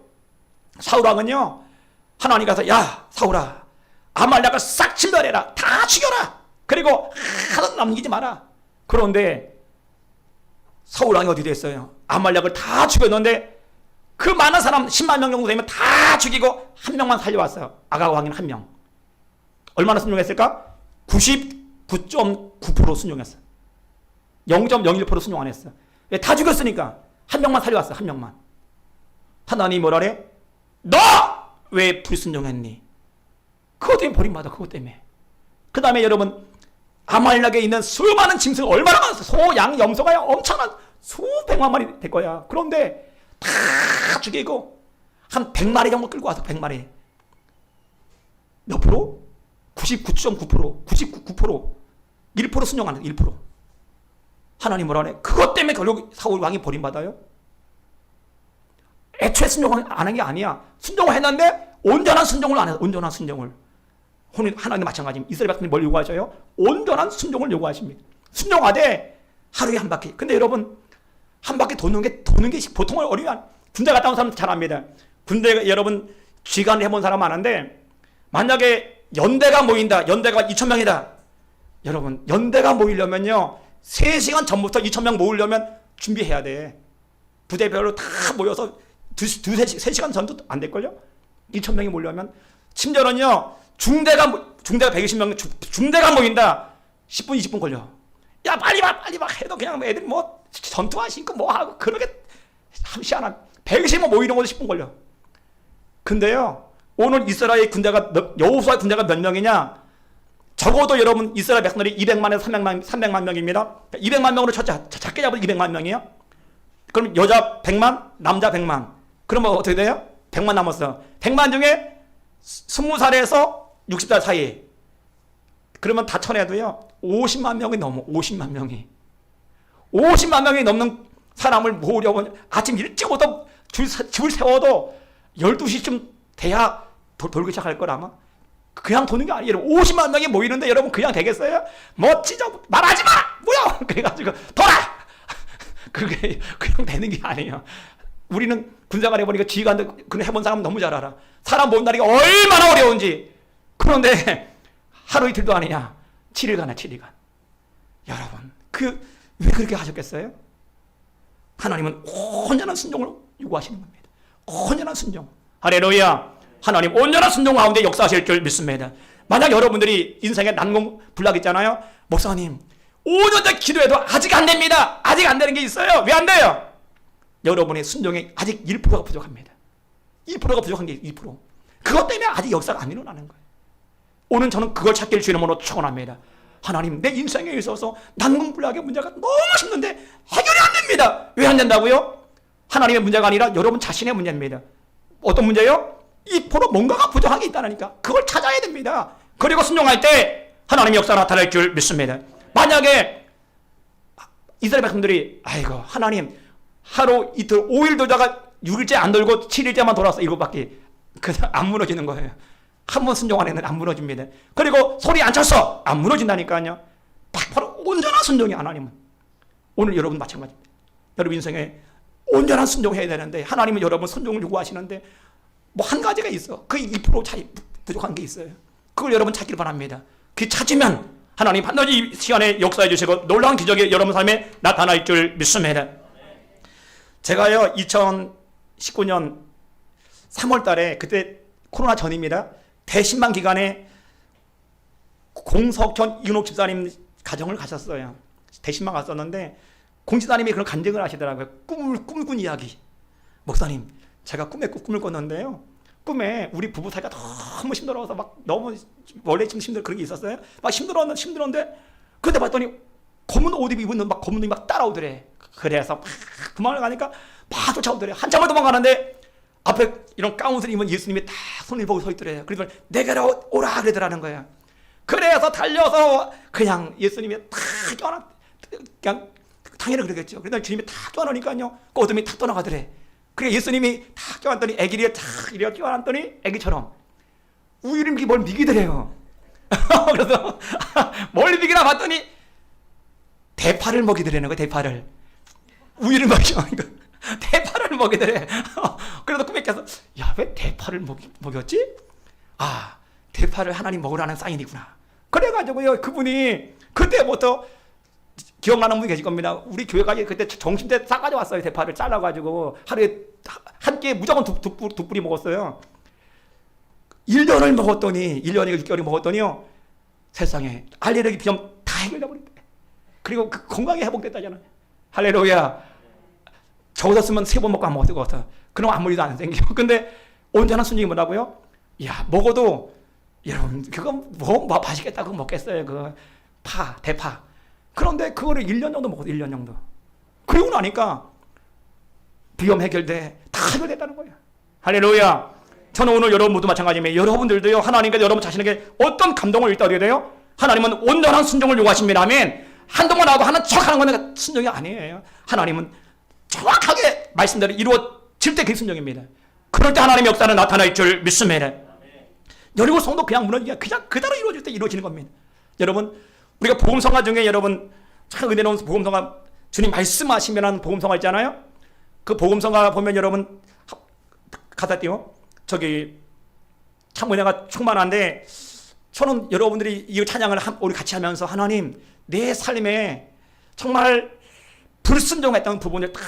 사울왕은요 하나님께서 야 사울아 아말렉을 싹 진멸해라 다 죽여라 그리고 하나도 남기지 마라. 그런데 사울왕이 어디 됐어요? 아말렉을 다 죽였는데 그 많은 사람 10만 명 정도 되면 다 죽이고 한 명만 살려왔어요. 아각 왕인 한 명. 얼마나 순종했을까? 99.9% 순종했어요. 0.01% 순종 안 했어요. 다 죽였으니까 한 명만 살려왔어요. 한 명만. 하나님이 뭐라 그래? 너 왜 불순종했니? 그것 때문에 버림받아. 그것 때문에. 그 다음에 여러분 아말렉에 있는 수많은 짐승 얼마나 많았어. 소, 양, 염소가 엄청난 수백만 마리 될 거야. 그런데 다 죽이고 한 100마리 정도 끌고 와서 100마리. 몇 프로? 99.9%, 99%, 1% 순종하는 1%. 하나님 뭐라 그래? 그것 때문에 결국 사울 왕이 버림받아요? 애초에 순종을 안 한 게 아니야. 순종을 했는데 온전한 순종을 안 해서 온전한 순종을. 하나님 마찬가지입니다. 이스라엘 백성이 뭘 요구하셔요? 온전한 순종을 요구하십니다. 순종하되 하루에 한 바퀴. 근데 여러분 한 바퀴 도는 게 보통은 어려워요. 군대 갔다 온 사람 잘 압니다. 군대 여러분 기간을 해본 사람 많은데 만약에 연대가 모인다. 연대가 2,000명이다. 여러분 연대가 모이려면요 3시간 전부터 2,000명 모으려면 준비해야 돼. 부대별로 다 모여서 두세 시간 전도 안 될걸요? 2,000명이 몰려오면 심지어는요 중대가 120명 중대가 모인다 10분 20분 걸려. 야 빨리 와 해도 그냥 애들 뭐 전투화 신고 뭐 하고 그러게 함시하나 120명 모이는 것도 10분 걸려. 근데요 오늘 이스라엘 군대가 여호수아 군대가 몇 명이냐? 적어도 여러분 이스라엘 백성들이 200만에서 300만 명입니다. 200만 명으로 작게 잡아도 200만 명이에요. 그럼 여자 100만, 남자 100만. 그러면 어떻게 돼요? 100만 남았어. 100만 중에 20살에서 60살 사이. 그러면 다 쳐내도요. 50만 명이 넘어. 50만 명이. 50만 명이 넘는 사람을 모으려고 아침 일찍부터 줄 세워도 12시쯤 돼야 돌기 시작할 거라 아마. 그냥 도는 게 아니에요. 50만 명이 모이는데 여러분 그냥 되겠어요? 뭐 진짜 말하지 마! 뭐야! 그래가지고 돌아! 그게 그냥 되는 게 아니에요. 우리는 군생활 해보니까 지휘관들 그런 해본 사람 너무 잘 알아. 사람 모은다는 게 얼마나 어려운지. 그런데 하루 이틀도 아니냐. 7일간에 7일간. 여러분 왜 그렇게 하셨겠어요? 하나님은 온전한 순종을 요구하시는 겁니다. 온전한 순종. 할렐루야. 하나님 온전한 순종 가운데 역사하실 줄 믿습니다. 만약 여러분들이 인생에 난공불락 있잖아요. 목사님 5년째 기도해도 아직 안 됩니다. 아직 안 되는 게 있어요. 왜 안 돼요? 여러분의 순종이 아직 1%가 부족합니다. 2%가 부족한 게 2%. 그것 때문에 아직 역사가 안 일어나는 거예요. 오늘 저는 그걸 찾기를 주의 이름으로 축원합니다. 하나님 내 인생에 있어서 난공불락의 문제가 너무 심는데 해결이 안 됩니다. 왜 안 된다고요? 하나님의 문제가 아니라 여러분 자신의 문제입니다. 어떤 문제요? 2% 뭔가가 부족한 게 있다니까. 그걸 찾아야 됩니다. 그리고 순종할 때 하나님의 역사가 나타날 줄 믿습니다. 만약에 이스라엘 백성들이 아이고 하나님 하루 이틀 5일 돌다가 6일째 안 돌고 7일째만 돌아서 7바퀴 그냥 안 무너지는 거예요. 한 번 순종 안 했는데 안 무너집니다. 그리고 소리 안 쳤어 안 무너진다니까요. 100% 온전한 순종이 하나님은. 오늘 여러분 마찬가지입니다. 여러분 인생에 온전한 순종해야 되는데 하나님은 여러분 순종을 요구하시는데 뭐 한 가지가 있어. 그 2% 차이 부족한 게 있어요. 그걸 여러분 찾기를 바랍니다. 그 찾으면 하나님 반드시 이 시간에 역사해 주시고 놀라운 기적이 여러분 삶에 나타날 줄 믿습니다. 제가요 2019년 3월 달에 그때 코로나 전입니다. 대신방 기간에 공석현 이은옥 집사님 가정을 가셨어요. 대신방 갔었는데 공집사님이 그런 간증을 하시더라고요. 꿈을 꾼 이야기. 목사님 제가 꿈을 꿨는데요. 꿈에 우리 부부 사이가 너무 힘들어서 막 너무 원래 좀 그런 게 있었어요. 막 힘들었는데 그때 봤더니 검은 옷 입은 막 검은 눈이 막 따라오더래. 그래서 막 도망을 가니까 막 쫓아오더래. 한참을 도망가는데 앞에 이런 가운을 입은 예수님이 딱 손을 보고 서 있더래요. 그래서 내게로 오라 그러더라는 거야. 그래서 달려서 그냥 예수님이 탁 껴안아 그냥 당연히 그러겠죠. 그러다 주님이 탁 껴안으니까요. 그 어둠이 탁 떠나가더래. 그래 예수님이 탁 껴안더니 애기를 탁 이렇게 껴안더니 애기처럼 우유를 뭘 미기더래요. 그래서 뭘 미기나 봤더니 대파를 먹이더라는 거야. 대파를 우유를 먹이죠. 대파를 먹이더래. 그래서 꿈에 껴서 야 왜 대파를 먹였지? 아 대파를 하나님 먹으라는 사인이구나. 그래가지고요 그분이 그때부터 기억나는 분이 계실 겁니다. 우리 교회가 그때 점심 때 싸가져 왔어요. 대파를 잘라가지고 하루에 한 끼에 무조건 두 뿌리 먹었어요. 1년을 먹었더니 1년이 6개월이 먹었더니요 세상에 알레르기 비염 다 해결돼 버린대. 그리고 그 건강이 회복됐다잖아요. 할렐루야. 적어서 쓰면 3번 먹고 안 먹었을 것 같아. 그럼 아무 일도 안 생겨. 근데 온전한 순종이 뭐라고요? 야 먹어도 여러분 그거 뭐 맛있겠다 그거 먹겠어요. 그 대파. 그런데 그거를 1년 정도 먹었어. 1년 정도. 그리고 나니까 비염 해결돼. 다 해결됐다는 거야. 할렐루야. 저는 오늘 여러분 모두 마찬가지입니다. 여러분들도요 하나님께서 여러분 자신에게 어떤 감동을 일단 어떻게 돼요? 하나님은 온전한 순종을 요구하십니다. 아멘. 한동안 하고 하는 척하는 건 순종이 아니에요. 하나님은 정확하게 말씀대로 이루어질 때 그게 순종입니다. 그럴 때 하나님의 역사는 나타날 줄 믿습니다. 여리고 성도 그냥 무너지게 그냥 그대로 이루어질 때 이루어지는 겁니다. 여러분 우리가 복음성가 중에 여러분 참 은혜로운 복음성가 주님 말씀하시면 하는 복음성가 있잖아요. 그 복음성가 보면 여러분 가사 띄워 저기 참 은혜가 충만한데 저는 여러분들이 이 찬양을 우리 같이 하면서 하나님 내 삶에 정말 불순종했던 부분을 다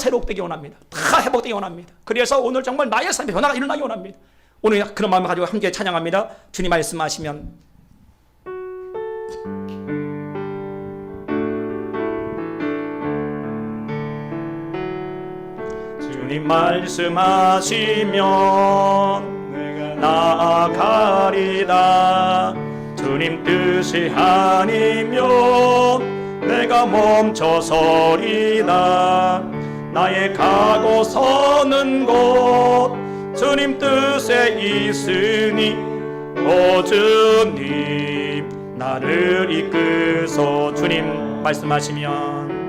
회복되기 원합니다. 다 회복되기 원합니다. 그래서 오늘 정말 나의 삶에 변화가 일어나기 원합니다. 오늘 그런 마음을 가지고 함께 찬양합니다. 주님 말씀하시면 주님 말씀하시면 내가 나아가리다. 주님 뜻이 아니면 내가 멈춰서리다. 나의 가고 서는 곳 주님 뜻에 있으니 오 주님 나를 이끄소. 주님 말씀하시면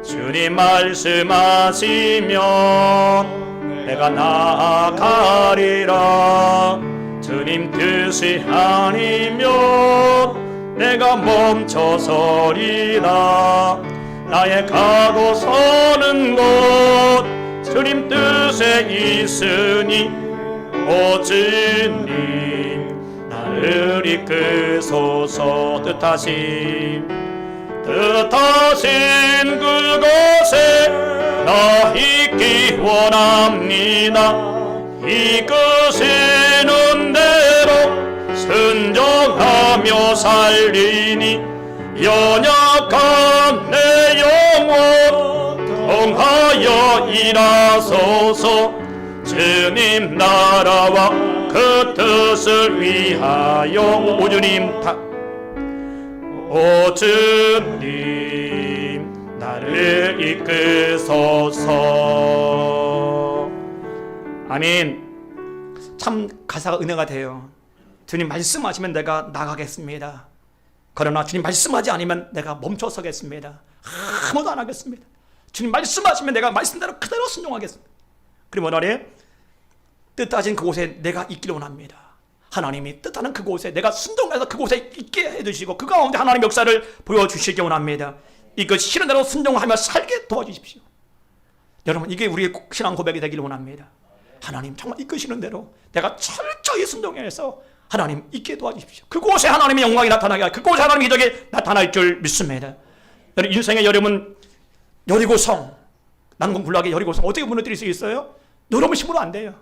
주님 말씀하시면 내가 나아가리라. 주님 뜻이 아니면 내가 멈춰서리다. 나의 가고 서는 곳 주님 뜻에 있으니 오 주님 나를 이끄소서. 뜻하신 그곳에 나 있기 원합니다. 이끄시는 대로 순종하며 살리니 연약한 내 영혼 통하여 일하소서. 주님 나라와 그 뜻을 위하여 오 주님 나를 이끄소서. 아멘. 참 가사가 은혜가 돼요. 주님 말씀하시면 내가 나가겠습니다. 그러나 주님 말씀하지 않으면 내가 멈춰서겠습니다. 아무도 안 하겠습니다. 주님 말씀하시면 내가 말씀대로 그대로 순종하겠습니다. 그리고 오늘에 뜻하신 그곳에 내가 있기를 원합니다. 하나님이 뜻하는 그곳에 내가 순종해서 그곳에 있게 해주시고 그 가운데 하나님의 역사를 보여주시기 원합니다. 이거 싫은 대로 순종하며 살게 도와주십시오. 여러분 이게 우리의 신앙 고백이 되기를 원합니다. 하나님 정말 이끄시는 대로 내가 철저히 순종해서 하나님 있게 도와주십시오. 그곳에 하나님의 영광이 나타나게 하고 그곳에 하나님의 기적이 나타날 줄 믿습니다. 여러분 인생의 여러분 여리고성 난공 불락의 여리고성 어떻게 무너뜨릴 수 있어요? 여러분 힘으로 안 돼요.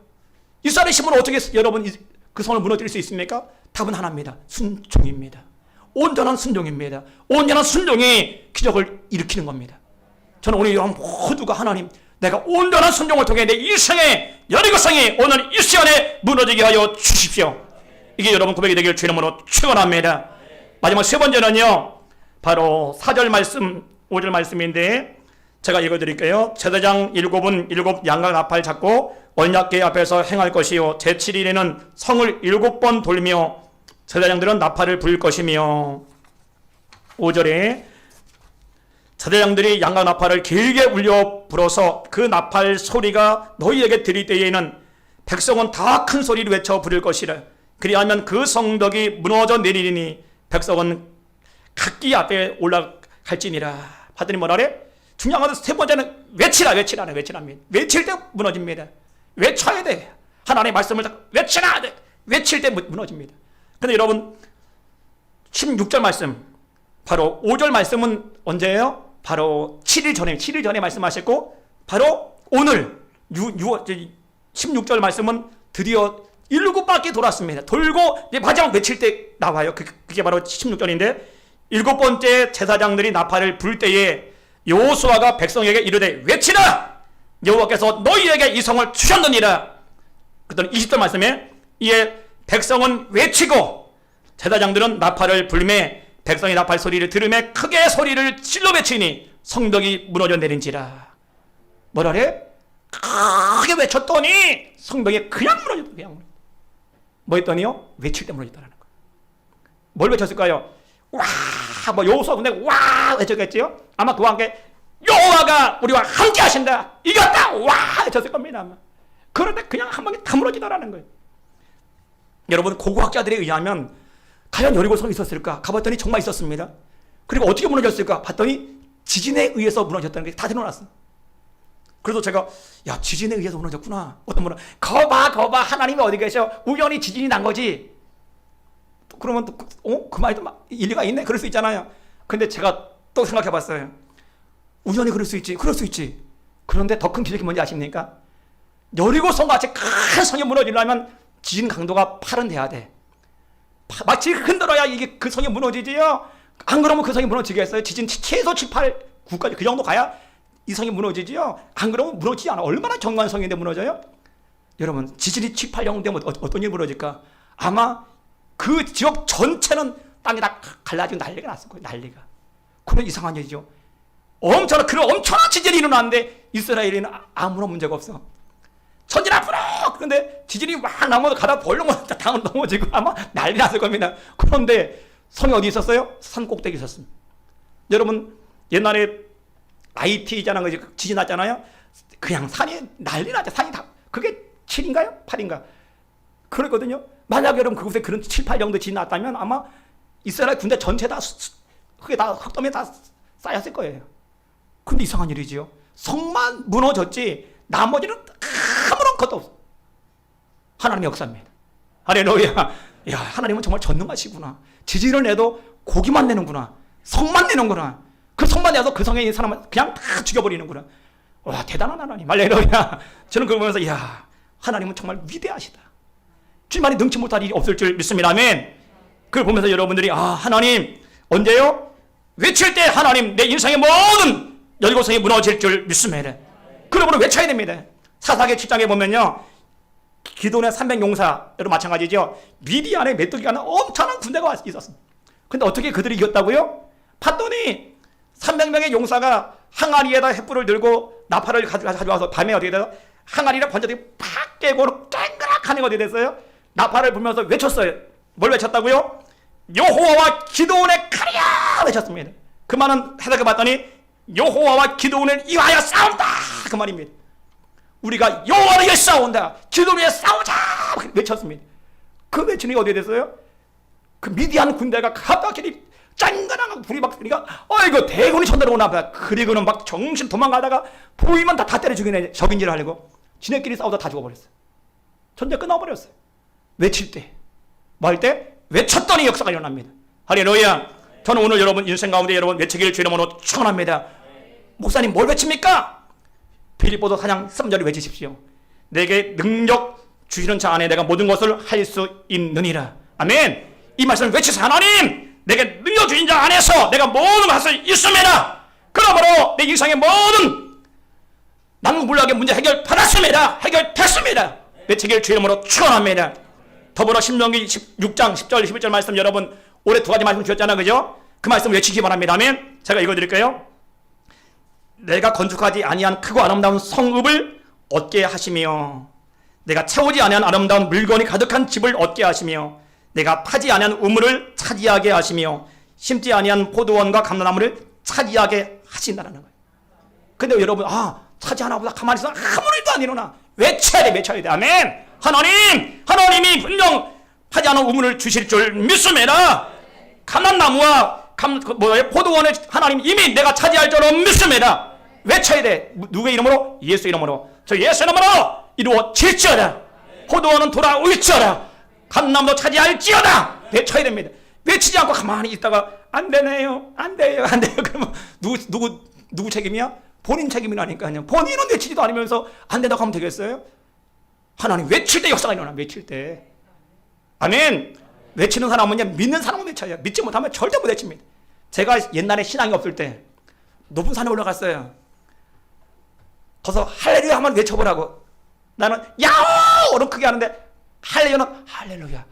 이스라엘 힘으로 어떻게 여러분 그 성을 무너뜨릴 수 있습니까? 답은 하나입니다. 순종입니다. 온전한 순종입니다. 온전한 순종이 기적을 일으키는 겁니다. 저는 오늘 여러분 모두가 하나님 내가 온전한 순종을 통해 내 일생의 여리고성이 오늘 이 시간에 무너지게 하여 주십시오. 이게 여러분 고백이 되길 주 이름으로 축원합니다. 마지막 세 번째는요 바로 4절 말씀 5절 말씀인데 제가 읽어드릴게요. 제사장 일곱 양각 나팔 잡고 언약궤 앞에서 행할 것이요 제7일에는 성을 7번 돌며 제사장들은 나팔을 불 것이며 5절에 제사장들이 양각 나팔을 길게 울려 불어서 그 나팔 소리가 너희에게 들릴 때에는 백성은 다 큰 소리를 외쳐 부를 것이라. 그리하면 그 성덕이 무너져 내리니 백성은 각기 앞에 올라갈지니라. 하더니 뭐라래? 중요한 것은 세 번째는 외치랍니다. 외칠 때 무너집니다. 외쳐야 돼. 하나님의 말씀을 외쳐야 돼. 외칠 때 무너집니다. 근데 여러분 16절 말씀 바로 5절 말씀은 언제예요? 바로 7일 전에 말씀하셨고 바로 오늘 16절 말씀은 드디어 7바퀴 돌았습니다. 돌고 마지막 외칠 때 나와요. 그게 바로 16절인데 7번째 제사장들이 나팔을 불 때에 여호수아가 백성에게 이르되 외치라! 여호와께서 너희에게 이 성을 주셨느니라. 그랬더니 20절 말씀에 이에 백성은 외치고 제사장들은 나팔을 불매 백성이 나팔 소리를 들으며 크게 소리를 질러 외치니 성벽이 무너져 내린지라. 뭐라래? 크게 외쳤더니 성벽이 그냥 무너졌다. 그냥 뭐 했더니요? 외칠 때 무너졌다는 거예요. 뭘 외쳤을까요? 와! 뭐 여호수아 근데 와! 외쳤겠지요? 아마 그와 함께 여호와가 우리와 함께 하신다. 이겼다. 와! 외쳤을 겁니다. 아마. 그런데 그냥 한 방에 다 무너지더라는 거예요. 여러분 고고학자들에 의하면 과연 여리고성이 있었을까? 가봤더니 정말 있었습니다. 그리고 어떻게 무너졌을까? 봤더니 지진에 의해서 무너졌다는 게 다 드러났어. 그래서 제가 야 지진에 의해서 무너졌구나. 어떤 분은 거봐 하나님이 어디 계셔? 우연히 지진이 난 거지. 그러면 또, 그 말도 일리가 있네. 그럴 수 있잖아요. 근데 제가 또 생각해봤어요. 우연히 그럴 수 있지. 그럴 수 있지. 그런데 더 큰 기적이 뭔지 아십니까? 여리고성과 같이 큰 성이 무너지려면 지진 강도가 8은 돼야 돼. 마치 흔들어야 이게 그 성이 무너지지요. 안 그러면 그 성이 무너지겠어요? 지진 최소 7, 8, 9까지 그 정도 가야 이 성이 무너지지요. 안 그러면 무너지지 않아. 얼마나 정교한 성인데 무너져요? 여러분, 지진이 7, 8, 0 되면 어떤 일이 무너질까? 아마 그 지역 전체는 땅이 다 갈라지고 난리가 났을 거예요. 난리가. 그런 이상한 일이죠. 엄청난 지진이 일어났는데 이스라엘에는 아무런 문제가 없어. 천진 앞으로! 그런데 지진이 막 나면 가다 벌렁 당은 넘어지고 아마 난리 났을 겁니다. 그런데 성이 어디 있었어요? 산 꼭대기 있었습니다. 여러분, 옛날에 IT잖아요. 지진 났잖아요. 그냥 산이 난리 났죠. 산이 다. 그게 7인가요? 8인가? 그랬거든요. 만약에 여러분 그곳에 그런 7, 8 정도 지진 났다면 아마 이스라엘 군대 전체 다 흙에 다 흙더미에 다 쌓였을 거예요. 근데 이상한 일이지요. 성만 무너졌지 나머지는 아무런 것도 없어. 하나님의 역사입니다. 할렐루야. 야, 하나님은 정말 전능하시구나. 지진을 내도 고기만 내는구나. 성만 내는구나. 그 성만 내서 그 성에 있는 사람을 그냥 다 죽여버리는구나. 와, 대단한 하나님. 할렐루야. 저는 그걸 보면서 야, 하나님은 정말 위대하시다. 주님만이 능치 못할 일이 없을 줄 믿습니다. 아멘. 그걸 보면서 여러분들이 하나님 언제요? 외칠 때 하나님 내 인생의 모든 여리고성이 무너질 줄 믿습니다. 그러므로 외쳐야 됩니다. 사사기 7장에 보면요, 기돈의 300용사 여러분 마찬가지죠. 미디안에 메뚜기가 나 엄청난 군대가 있었습니다. 근데 어떻게 그들이 이겼다고요? 봤더니 300명의 용사가 항아리에다 횃불을 들고 나팔을 가져와서 밤에 어떻게 돼요? 항아리를 번쩍이 팍 깨고 쨍그락하는 게 어떻게 됐어요? 나팔을 불면서 외쳤어요. 뭘 외쳤다고요? 여호와와 기도원의 칼이야 외쳤습니다. 그 말은 해석해 봤더니 여호와와 기도원을 이하여 싸운다 그 말입니다. 우리가 여호와를 위해 싸운다, 기도원을 위해 싸우자 외쳤습니다. 그 외치는 게 어떻게 됐어요? 그 미디안 군대가 갑자기 짱가나가 불이 막 그러니까 이거 대군이 쳐들어오나 봐. 그리고는 막 정신 도망가다가 보이면 다 때려 죽이네. 적인지를 하려고 지네끼리 싸우다 다 죽어버렸어요. 전쟁 끝나버렸어요. 외칠 때, 뭐 할 때? 외쳤더니 역사가 일어납니다. 할렐루야. 저는 오늘 여러분 인생 가운데 여러분 외치기를 주의 이름으로 축원합니다. 목사님 뭘 외칩니까? 빌립보서 4장 3절을 외치십시오. 내게 능력 주시는 자 안에 내가 모든 것을 할 수 있느니라. 아멘. 이 말씀을 외치세요. 하나님 내게 능력 주신 자 안에서 내가 모든 것을 할 수 있습니다. 그러므로 내 인생의 모든 난공불락의 문제 해결받았습니다. 해결됐습니다. 외치기를 주의 이름으로 축원합니다. 더불어 신명기 6장 10절 11절 말씀 여러분 올해 2가지 말씀 주셨잖아요. 그죠? 그 말씀 외치기 바랍니다. 아멘. 제가 읽어드릴게요. 내가 건축하지 아니한 크고 아름다운 성읍을 얻게 하시며 내가 채우지 아니한 아름다운 물건이 가득한 집을 얻게 하시며 내가 파지 아니한 우물을 차지하게 하시며 심지 아니한 포도원과 감람나무를 차지하게 하신다는 거예요. 근데 여러분 차지 하나 보다 가만히 있어 아무 일도 안 일어나. 외쳐야 돼. 외쳐야 돼. 아멘. 하나님이 분명 파지 않은 우물을 주실 줄 믿습니다. 감람나무와 포도원을 하나님 이미 내가 차지할 줄 믿습니다. 외쳐야 돼. 누구의 이름으로? 예수 이름으로. 저 예수 이름으로 이루어질지어다. 포도원은 돌아올지어다. 감람도 차지할지어다. 외쳐야 됩니다. 외치지 않고 가만히 있다가 안 되네요. 안 돼요. 그러면 누구 책임이야? 본인 책임이라니까요. 본인은 외치지도 않으면서 안 된다고 하면 되겠어요? 하나님 외칠 때 역사가 일어나. 외칠 때. 아멘. 외치는 사람은 믿는 사람은 외쳐요. 믿지 못하면 절대 못 외칩니다. 제가 옛날에 신앙이 없을 때 높은 산에 올라갔어요. 거기서 할렐루야 한번 외쳐보라고. 나는 야호! 얼음 크게 하는데 할렐루야는 할렐루야.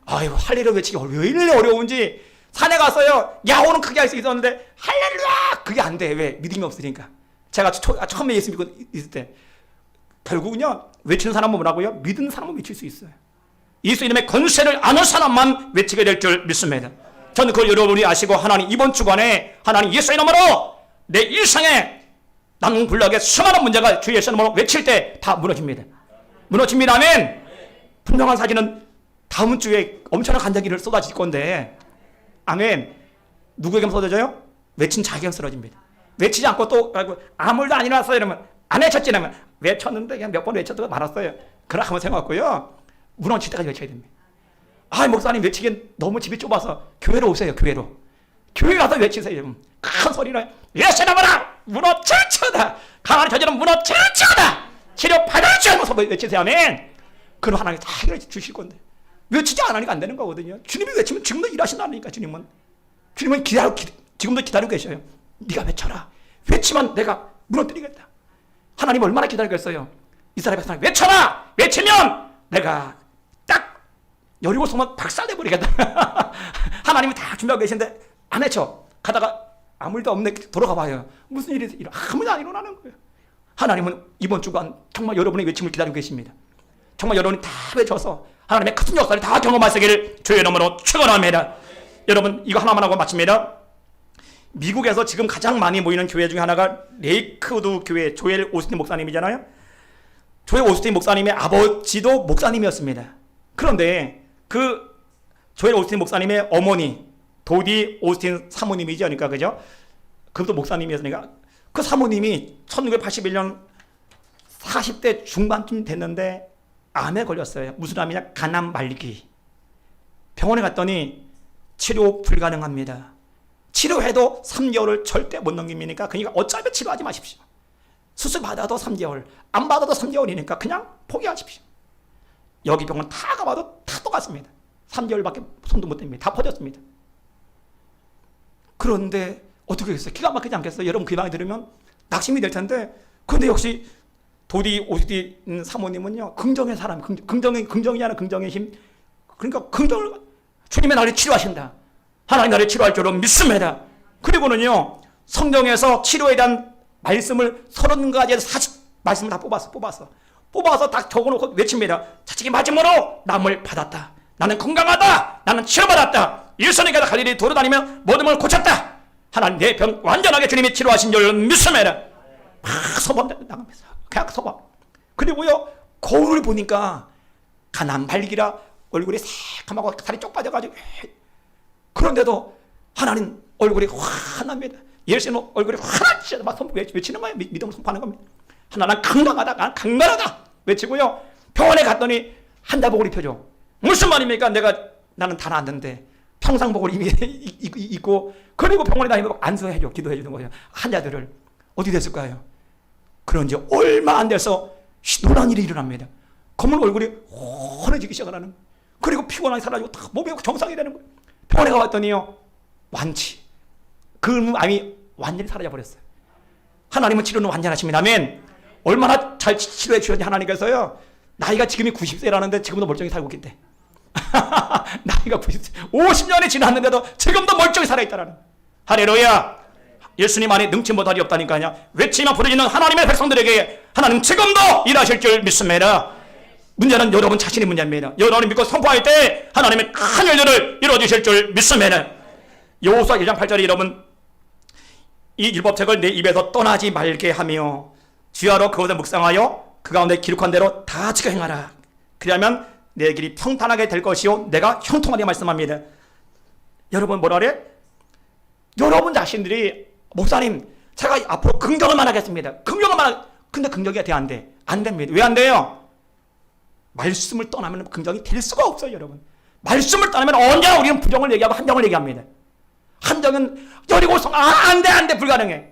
아이고 할렐루야 외치기 왜 이렇게 어려운지 산에 갔어요. 야호는 크게 할 수 있었는데 할렐루야 그게 안 돼. 왜? 믿음이 없으니까. 제가 처음에 예수 믿고 있을 때 결국은요 외치는 사람은 뭐라고요? 믿는 사람은 외칠 수 있어요. 예수 이름의 권세를 아는 사람만 외치게 될 줄 믿습니다. 저는 그걸 여러분이 아시고 하나님 이번 주간에 하나님 예수 이름으로 내 일상에 난공불락의 수많은 문제가 주 예수 이름으로 외칠 때 다 무너집니다. 무너집니다. 아멘. 분명한 사실은 다음 주에 엄청난 간절기를 쏟아질 건데 아멘. 누구에게 쏟아져요? 외친 자기에게 쓰러집니다. 외치지 않고 또 아무 일도 안 일어났어요 이러면 안 외쳤지 이러면 외쳤는데 그냥 몇 번 외쳤다가 말았어요. 그러나 한번 생각했고요. 무너질 때까지 외쳐야 됩니다. 목사님 외치기엔 너무 집이 좁아서 교회로 오세요. 교회 가서 외치세요. 큰 소리로 예수나무라 무너질지어다. 강한 저주는 무너질지어다. 치료 받을 줄 알면서 외치세요. 아멘. 그럼 하나님이 다 해결해 주실 건데 외치지 않으니까 안 되는 거거든요. 주님이 외치면 지금도 일하신다니까. 주님은 지금도 기다리고 계셔요. 네가 외쳐라. 외치면 내가 무너뜨리겠다. 하나님 얼마나 기다리겠어요. 이스라엘 백성이 외쳐라. 외치면 내가 딱 여리고 성만 박살내버리겠다. 하나님이 다 준비하고 계신데 안 외쳐. 가다가 아무 일도 없네 돌아가 봐요. 무슨 일이 아무 일 안 일어나는 거예요. 하나님은 이번 주간 정말 여러분의 외침을 기다리고 계십니다. 정말 여러분이 다 외쳐서 하나님의 큰 역사를 다 경험하시기를 주의 이름으로 축원합니다. 여러분 이거 하나만 하고 마칩니다. 미국에서 지금 가장 많이 모이는 교회 중에 하나가 레이크우드 교회 조엘 오스틴 목사님이잖아요. 조엘 오스틴 목사님의 아버지도 목사님이었습니다. 그런데 그 조엘 오스틴 목사님의 어머니 도디 오스틴 사모님이죠. 그러니까 그죠? 그것도 목사님이었으니까 그 사모님이 1981년 40대 중반쯤 됐는데 암에 걸렸어요. 무슨 암이냐? 간암 말기. 병원에 갔더니 치료 불가능합니다. 치료해도 3개월을 절대 못 넘깁니까? 그러니까 어차피 치료하지 마십시오. 수술 받아도 3개월, 안 받아도 3개월이니까 그냥 포기하십시오. 여기 병원 다 가봐도 다 똑같습니다. 3개월밖에 손도 못 댑니다. 다 퍼졌습니다. 그런데 어떻게 했어요? 기가 막히지 않겠어요? 여러분 그 방에 들으면 낙심이 될 텐데 근데 역시 도디 오스틴 사모님은요 긍정의 사람, 긍정이냐는 긍정의 힘. 그러니까 긍정을 주님의 나를 치료하신다. 하나님 나를 치료할 줄로 믿습니다. 그리고는요 성경에서 치료에 대한 말씀을 30가지에서 40 말씀을 다 뽑아서 딱 적어놓고 외칩니다. 자식이 맞음으로 남을 받았다. 나는 건강하다. 나는 치료받았다. 예수님께서 갈릴리 돌아다니며 모든 걸 고쳤다. 하나님 내 병 완전하게 주님이 치료하신 줄 믿습니다. 막 소범 나가면서 그냥 소범. 그리고요 거울을 보니까 간암 말기라 얼굴이 새카맣고 살이 쪽 빠져가지고 그런데도 하나님 얼굴이 환합니다. 예수님 얼굴이 환하지 막 외치는 거예요. 믿음을 선포하는 겁니다. 하나는 강건하다. 나는 강건하다 외치고요 병원에 갔더니 한자복을 입혀줘. 무슨 말입니까? 나는 다 나았는데 평상복을 이미 입고 그리고 병원에 다니면 안수해줘 기도해 주는 거예요. 환자들을 어디 됐을까요? 그런지 얼마 안 돼서 놀라운 일이 일어납니다. 검은 얼굴이 환해지기 시작하는 거예요. 그리고 피곤하게 사라지고 다 몸이 정상이 되는 거예요. 병원에 가봤더니요 완치 그 암이 완전히 사라져 버렸어요. 하나님은 치료는 완전하십니다. 아멘. 얼마나 잘 치료해 주셨는지 하나님께서요 나이가 지금이 90세라는데 지금도 멀쩡히 살고 있대. 나이가 90세 50년이 지났는데도 지금도 멀쩡히 살아있다라는 할렐루야. 예수님 안에 능치 못할이 없다니까요. 외치며 부르짖는 하나님의 백성들에게 하나님 지금도 일하실 줄 믿습니다. 문제는 여러분 자신의 문제입니다. 여러분이 믿고 선포할 때 하나님의 큰 일들을 이루어주실 줄 믿습니다. 여호수아 1장 8절에 여러분 이 율법책을 내 입에서 떠나지 말게 하며 주야로 그것을 묵상하여 그 가운데 기록한 대로 다 지켜 행하라. 그러면 내 길이 평탄하게 될 것이요 내가 형통하게 말씀합니다. 여러분 뭐라 그래? 여러분 자신들이 목사님 제가 앞으로 긍정을만 하겠습니다. 근데 긍정이 돼 안 돼? 안 됩니다. 왜 안 돼요? 말씀을 떠나면 긍정이 될 수가 없어요. 여러분 말씀을 떠나면 언제나 우리는 부정을 얘기하고 한정을 얘기합니다. 한정은 여리고성 안돼 불가능해.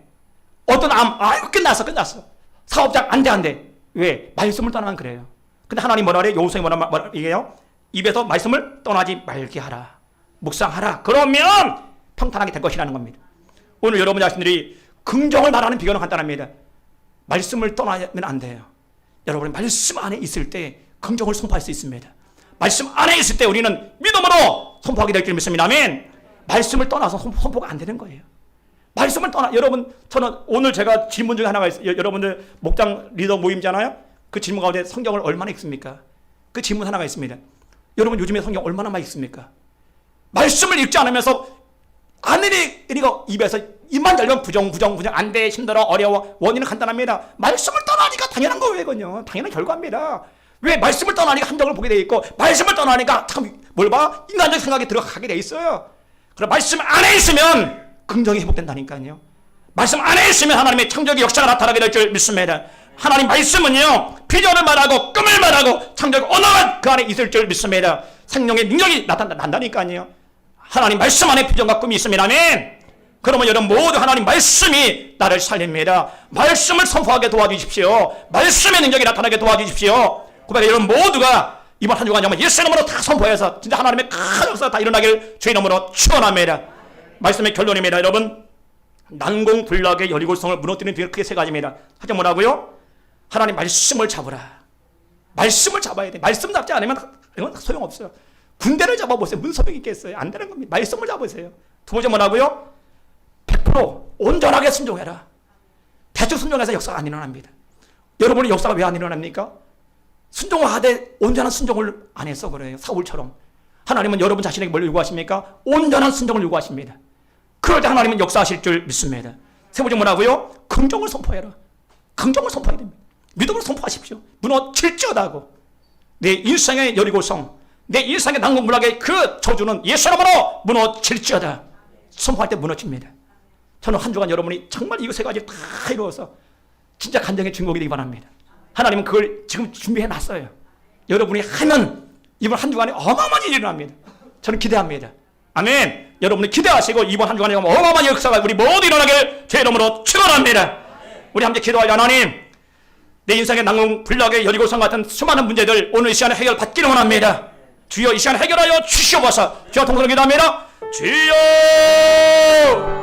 어떤 이거 끝났어. 사업장 안돼. 왜? 말씀을 떠나면 그래요. 근데 하나님 뭐라 그래? 여호수아에 뭐라 얘기해요? 입에서 말씀을 떠나지 말게 하라. 묵상하라. 그러면 평탄하게 될 것이라는 겁니다. 오늘 여러분 자신들이 긍정을 말하는 비결은 간단합니다. 말씀을 떠나면 안 돼요. 여러분이 말씀 안에 있을 때 긍정을 선포할 수 있습니다. 말씀 안에 있을 때 우리는 믿음으로 선포하게 될 줄 믿습니다. 아멘. 말씀을 떠나서 선포가 안 되는 거예요. 말씀을 여러분 저는 오늘 제가 질문 중에 하나가 있어요. 여러분들 목장 리더 모임잖아요. 그 질문 가운데 성경을 얼마나 읽습니까? 그 질문 하나가 있습니다. 여러분 요즘에 성경 얼마나 많이 읽습니까? 말씀을 읽지 않으면서 이거 입에서 입만 열면 부정 안 돼, 힘들어, 어려워. 원인은 간단합니다. 말씀을 떠나니까 당연한 거예요. 이건요 당연한 결과입니다. 왜? 말씀을 떠나니까 함정을 보게 돼 있고 말씀을 떠나니까 참 뭘 봐? 인간적 생각이 들어가게 돼 있어요. 그럼 말씀 안에 있으면 긍정이 회복된다니까요. 말씀 안에 있으면 하나님의 창조의 역사가 나타나게 될 줄 믿습니다. 하나님 말씀은요 비전을 말하고 꿈을 말하고 창조의 언어가 그 안에 있을 줄 믿습니다. 생명의 능력이 난다니까요. 하나님 말씀 안에 비전과 꿈이 있습니다. 아멘. 그러면 여러분 모두 하나님 말씀이 나를 살립니다. 말씀을 선포하게 도와주십시오. 말씀의 능력이 나타나게 도와주십시오. 고백해 여러분 모두가 이번 한 주간 정말 예수 이름으로 다 선포해서 진짜 하나님의 큰 역사가 다 일어나길 주의 이름으로 축원합니다. 말씀의 결론입니다. 여러분 난공불락의 여리고성을 무너뜨리는 뒤에 크게 세 가지입니다. 하자 뭐라고요? 하나님 말씀을 잡으라. 말씀을 잡아야 돼. 말씀 잡지 않으면 이건 소용없어요. 군대를 잡아보세요. 무슨 소용이 있겠어요? 안 되는 겁니다. 말씀을 잡으세요. 두 번째 뭐라고요? 100% 온전하게 순종해라. 대충 순종해서 역사가 안 일어납니다. 여러분의 역사가 왜 안 일어납니까? 순종을 하되 온전한 순종을 안 해서 그래요. 사울처럼. 하나님은 여러분 자신에게 뭘 요구하십니까? 온전한 순종을 요구하십니다. 그럴 때 하나님은 역사하실 줄 믿습니다. 세 번째 뭐라고요? 긍정을 선포해라. 긍정을 선포해야 됩니다. 믿음을 선포하십시오. 무너질지어다 하고 내 인생의 여리고성, 내 인생의 난공불락의 그 저주는 예수 이름으로 무너질지어다. 선포할 때 무너집니다. 저는 한 주간 여러분이 정말 이 세 가지 다 이루어서 진짜 간증의 주인공이 되기 바랍니다. 하나님은 그걸 지금 준비해 놨어요. 여러분이 하면 이번 한 주간에 어마어마한 일이 일어납니다. 저는 기대합니다. 아멘. 여러분이 기대하시고 이번 한 주간에 어마어마한 역사가 우리 모두 일어나길 주의 이름으로 축원합니다. 우리 함께 기도하여 하나님, 내 인생의 난공불락의 여리고성 같은 수많은 문제들 오늘 이 시간에 해결받기를 원합니다. 주여 이 시간에 해결하여 주시옵소서. 주여 통성을 기도합니다. 주여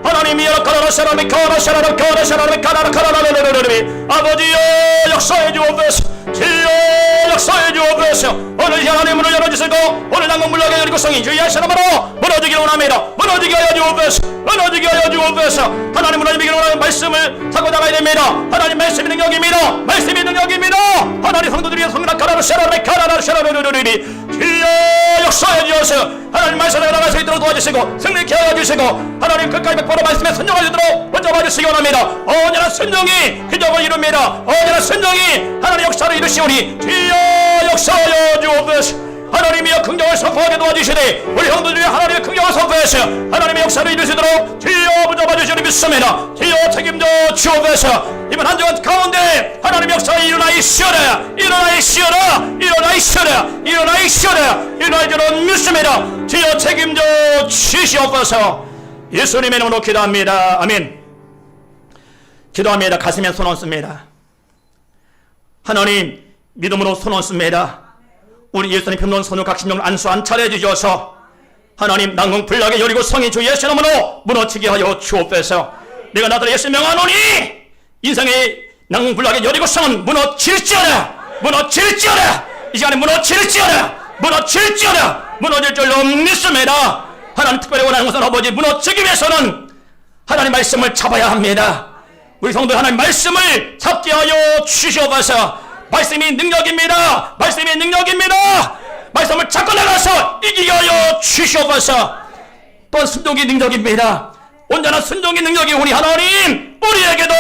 하나님이여 가라라샤라미 가라샤라라 가라샤라미 가라라카라라라라라라미 아버지여 역사해 주옵소서. 주여 역사해 주옵소서. 오늘 하나님 문을 열어주시고 오늘 난공불락의 여리고성이 주의 이름으로 무너지기를 원합니다. 무너지게 하여 주옵소서. 무너지게 하여 주옵소서. 하나님 무너지기를 원하는 말씀을 타고 나가야 됩니다. 하나님 말씀이 능력입니다. 말씀이 능력입니다. 하나님 성도들이 성락 가라라샤라미 가라라샤라라라라라미 주여 역사해 주옵소서. 하나님 말씀을 나갈 수 있도록 도와주시고 승리케 하여 주시고 하나님 끝까지 100% 말씀에 순종할 수 있도록 먼저 봐주시기 원합니다. 언제나 순종이 기적을 이룹니다. 언제나 순종이 하나님 역사를 이루시오니 주여 역사하여 주옵소서. 하나님이여 긍정을 선포하게 도와주시되 우리 형들 중에 하나님의 긍정을 선포하셔 하나님의 역사를 이루시도록 주여 먼저 봐주시니 믿습니다. 주여 책임져 주옵소서. 이번 한 주간 가운데 하나님의 역사가 일어나이시오라. 일어나이시오라. 일어나이시오라. 일어나이시오라. 일어날 줄은 믿습니다. 주여 책임져 주시옵소서. 예수님의 이름으로 기도합니다. 아멘. 기도합니다. 가슴에 손 얹습니다. 하나님 믿음으로 손 얹습니다. 우리 예수님 평론 선우 각신령 안수 안 차려 주셔서 하나님 난공불락의 여리고성이 주 예수 이름으로 무너지게 하여 주옵소서. 내가 나더러 예수 명하노니 인생의 난공불락의 여리고성은 무너질지어다. 무너질지어다. 이 시간에 무너질지어다. 무너질지어다. 무너질 줄로 믿습니다. 하나님 특별히 원하는 것은 아버지 무너지기 위해서는 하나님 말씀을 잡아야 합니다. 우리 성도 하나님 말씀을 잡게 하여 주시옵소서. 말씀이 능력입니다. 말씀이 능력입니다. 말씀을 잡고 나가서 이기게 하여 주시옵소서. 또한 순종이 능력입니다. 온전한 순종이 능력이 우리 하나님 우리에게도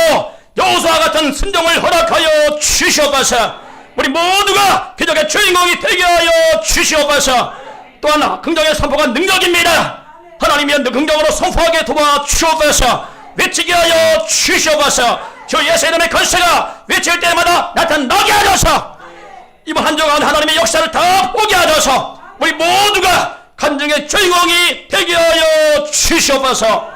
여호수아 같은 순종을 허락하여 주시옵소서. 우리 모두가 기적의 주인공이 되게 하여 주시옵소서. 또한 긍정의 선포가 능력입니다. 하나님이 긍정으로 선포하게 도와주옵소서. 외치게 하여 주시옵소서. 주 예수 이름의 권세가 외칠 때마다 나타나게 하셔서 이번 한 주간 하나님의 역사를 다 보게 하셔서 우리 모두가 간증의 주인공이 되게 하여 주시옵소서.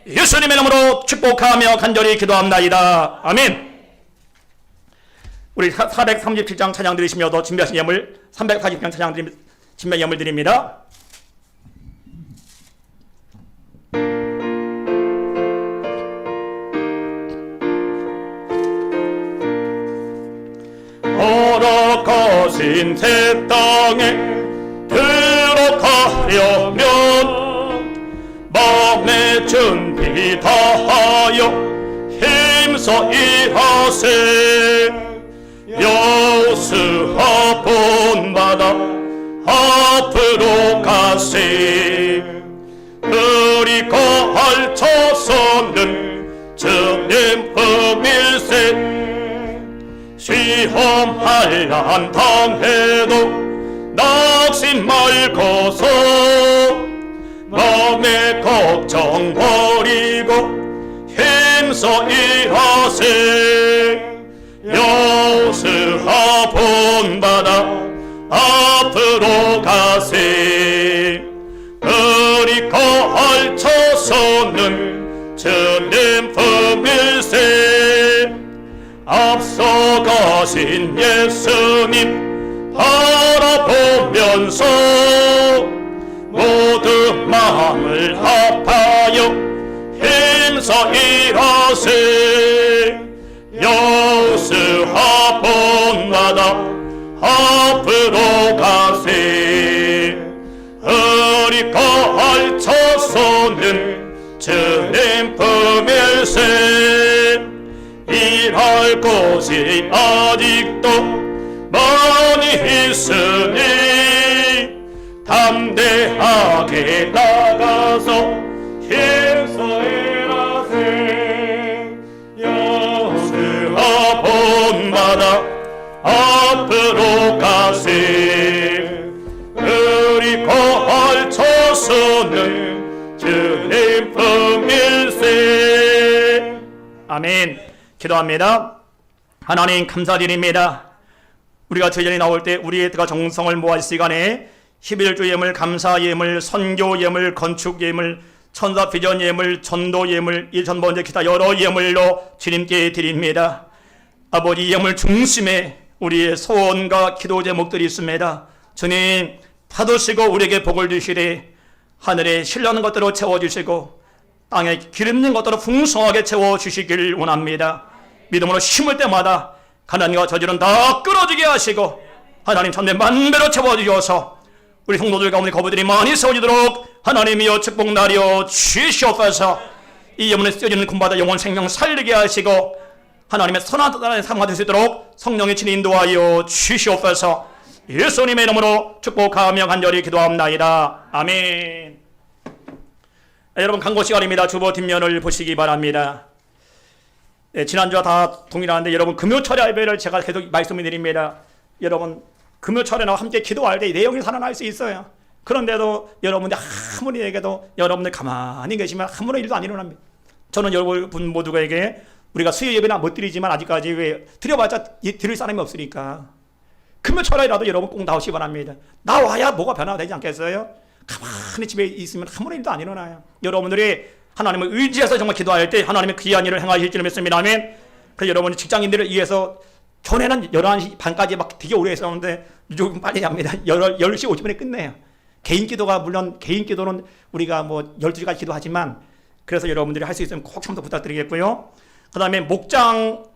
예수님의 이름으로 축복하며 간절히 기도합나이다. 아멘. 우리 437장 찬양 드리시며 더 준비하신 예물 340장 찬양 준비한 예물 드립니다. 허락하신 새 땅에 들어가려면 마음의 준비 다하여 힘써 일하세. 여호수아 본받아 앞으로 가세. 그리고 헐쳐서는 주님 품일세. 시험한란 당해도 낙심 말고서 마음의 걱정 버리고 힘써 일하세. 여호수아 본받아 앞으로 가세. 그리고 헐쳐서 앞서가신 예수님 바라보면서 모두 마음을 합하여 힘써 일하세. 여수와 본마다 앞으로 가세. 어리고 알쳐서는 주님 품일세. 일할 곳이 아직도 많이 있으니 담대하게 나가서 힘써 일하세. 여수와 본마다 앞으로 가세. 그리고 알쳐서는 주님 품일세. 아멘. 기도합니다. 하나님 감사드립니다. 우리가 제자리에 나올 때 우리의 뜻과 정성을 모아 시간에 11조 예물, 감사 예물, 선교 예물, 건축 예물, 천사 비전 예물, 전도 예물, 일천번째 기타 여러 예물로 주님께 드립니다. 아버지, 예물 중심에 우리의 소원과 기도 제목들이 있습니다. 주님 받으시고 우리에게 복을 주시되 하늘에 신뢰하는 것들로 채워주시고 땅에 기름진 것들로 풍성하게 채워주시길 원합니다. 믿음으로 심을 때마다 가난과 저주는 다 끊어지게 하시고 하나님 참된 만배로 채워주셔서 우리 성도들 가운데 거부들이 많이 세워지도록 하나님이여 축복 나리여 주시옵소서. 이 영혼에 쓰여지는 군바다 영혼 생명 살리게 하시고 하나님의 선한 뜻 삶가 될 수 있도록 성령의 친히 인도하여 주시옵소서. 예수님의 이름으로 축복하며 간절히 기도합나이다. 아멘. 여러분 강고 시간입니다. 주보 뒷면을 보시기 바랍니다. 지난주와 다 동일한데 여러분 금요철야 예배를 제가 계속 말씀을 드립니다. 여러분 금요철에 나와 함께 기도할 때 내용이 살아날 수 있어요. 그런데도 여러분들 아무리 얘기해도 여러분들 가만히 계시면 아무런 일도 안 일어납니다. 저는 여러분 모두에게 우리가 수요 예배나 못 드리지만 아직까지 왜 드려봤자 드릴 사람이 없으니까 금요철에라도 여러분 꼭 나오시기 바랍니다. 나와야 뭐가 변화되지 않겠어요? 가만히 집에 있으면 아무런 일도 안 일어나요. 여러분들이 하나님을 의지해서 정말 기도할 때 하나님의 귀한 일을 행하실 줄 믿습니다. 아멘. 그래서 여러분이 직장인들을 위해서 전에는 11시 반까지 막 되게 오래 했었는데 요즘 빨리 합니다. 10시 50분에 끝내요. 개인 기도가 물론 개인 기도는 우리가 뭐 12시까지 기도하지만 그래서 여러분들이 할 수 있으면 꼭 참석 부탁드리겠고요. 그 다음에 목장에서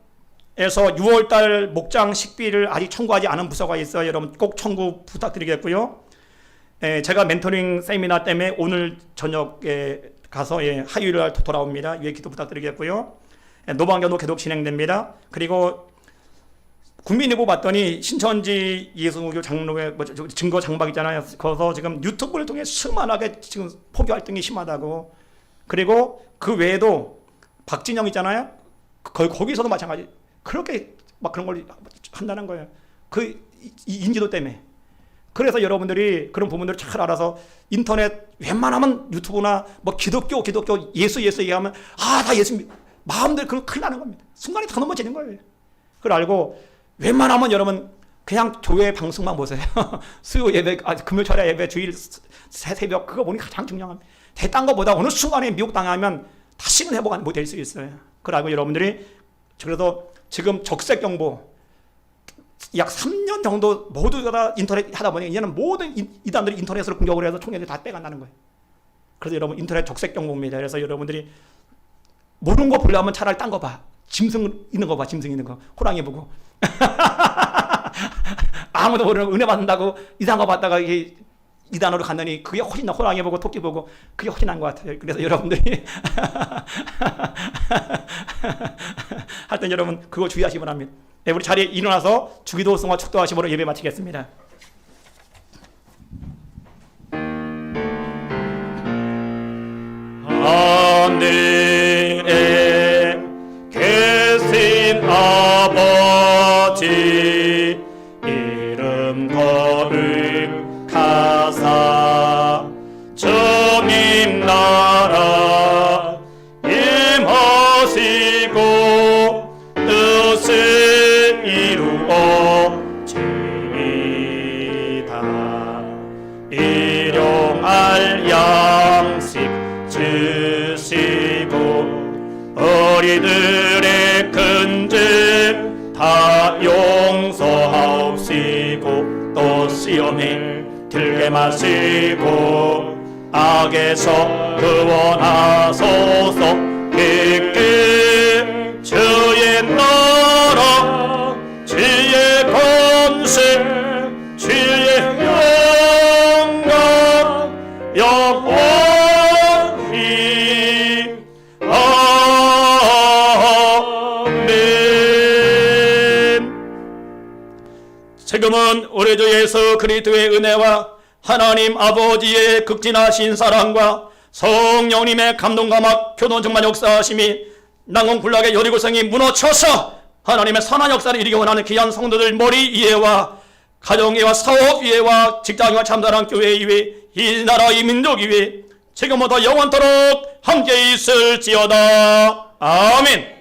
6월달 목장 식비를 아직 청구하지 않은 부서가 있어요. 여러분 꼭 청구 부탁드리겠고요. 제가 멘토링 세미나 때문에 오늘 저녁에 가서 화요일날 돌아옵니다. 위에 기도 부탁드리겠고요. 노방견도 계속 진행됩니다. 그리고 국민일보 봤더니 신천지 예수교 장로회 증거 장박 있잖아요. 거기서 지금 유튜브를 통해 수만하게 지금 포교 활동이 심하다고. 그리고 그 외에도 박진영 있잖아요. 거기서도 마찬가지. 그렇게 막 그런 걸 한다는 거예요. 그 인지도 때문에. 그래서 여러분들이 그런 부분들을 잘 알아서 인터넷 웬만하면 유튜브나 뭐 기독교 예수 얘기하면 다 예수 마음대로 그런 큰일 나는 겁니다. 순간이 다 넘어지는 거예요. 그걸 알고 웬만하면 여러분 그냥 교회 방송만 보세요. 수요 예배, 금요철야 예배, 주일 새벽 그거 보니 가장 중요합니다. 대딴 거보다 어느 순간에 미혹당하면 다시는 회복 못 될 수 있어요. 그걸 알고 여러분들이 그래서 지금 적색 경보 약 3년 정도 모두 다 인터넷 하다 보니 이제는 모든 이단들이 인터넷으로 공격을 해서 총애를 다 빼간다는 거예요. 그래서 여러분 인터넷 적색 경보입니다. 그래서 여러분들이 모르는 거 보려면 차라리 딴 거 봐. 짐승 있는 거 봐. 짐승 있는 거. 호랑이 보고. 아무도 모르는 은혜 받는다고 이상한 거 봤다가 이게 이단으로 갔더니 그게 훨씬 나 호랑이 보고 토끼 보고 그게 훨씬 나은 것 같아요. 그래서 여러분들이 하여튼 여러분 그거 주의하시기 바랍니다. 네, 우리 자리에 일어나서 주기도성과 축도하심으로 예배 마치겠습니다. 하늘에 계신 아버지 이름 거룩하사 주님 나라 임하시고 뜻을 이루어지이다. 일용할 양식 주시고 어리들의 큰죄 주님 들게 마시고 악에서 구원하소서. 깊게 주의 나라 주의 권세 주의 영광 영원히 아멘. 지금은 우리 주 예수 그리스도의 은혜와 하나님 아버지의 극진하신 사랑과 성령님의 감동과 막 교동 정말 역사하심이 난공불락의 여리고성이 무너져서 하나님의 선한 역사를 이루기 원하는 귀한 성도들 머리 위에와 가정 위에와 사업 위에와 직장 위와 참다란 교회 위에 이 나라 이 민족 위에 지금부터 영원토록 함께 있을지어다. 아멘.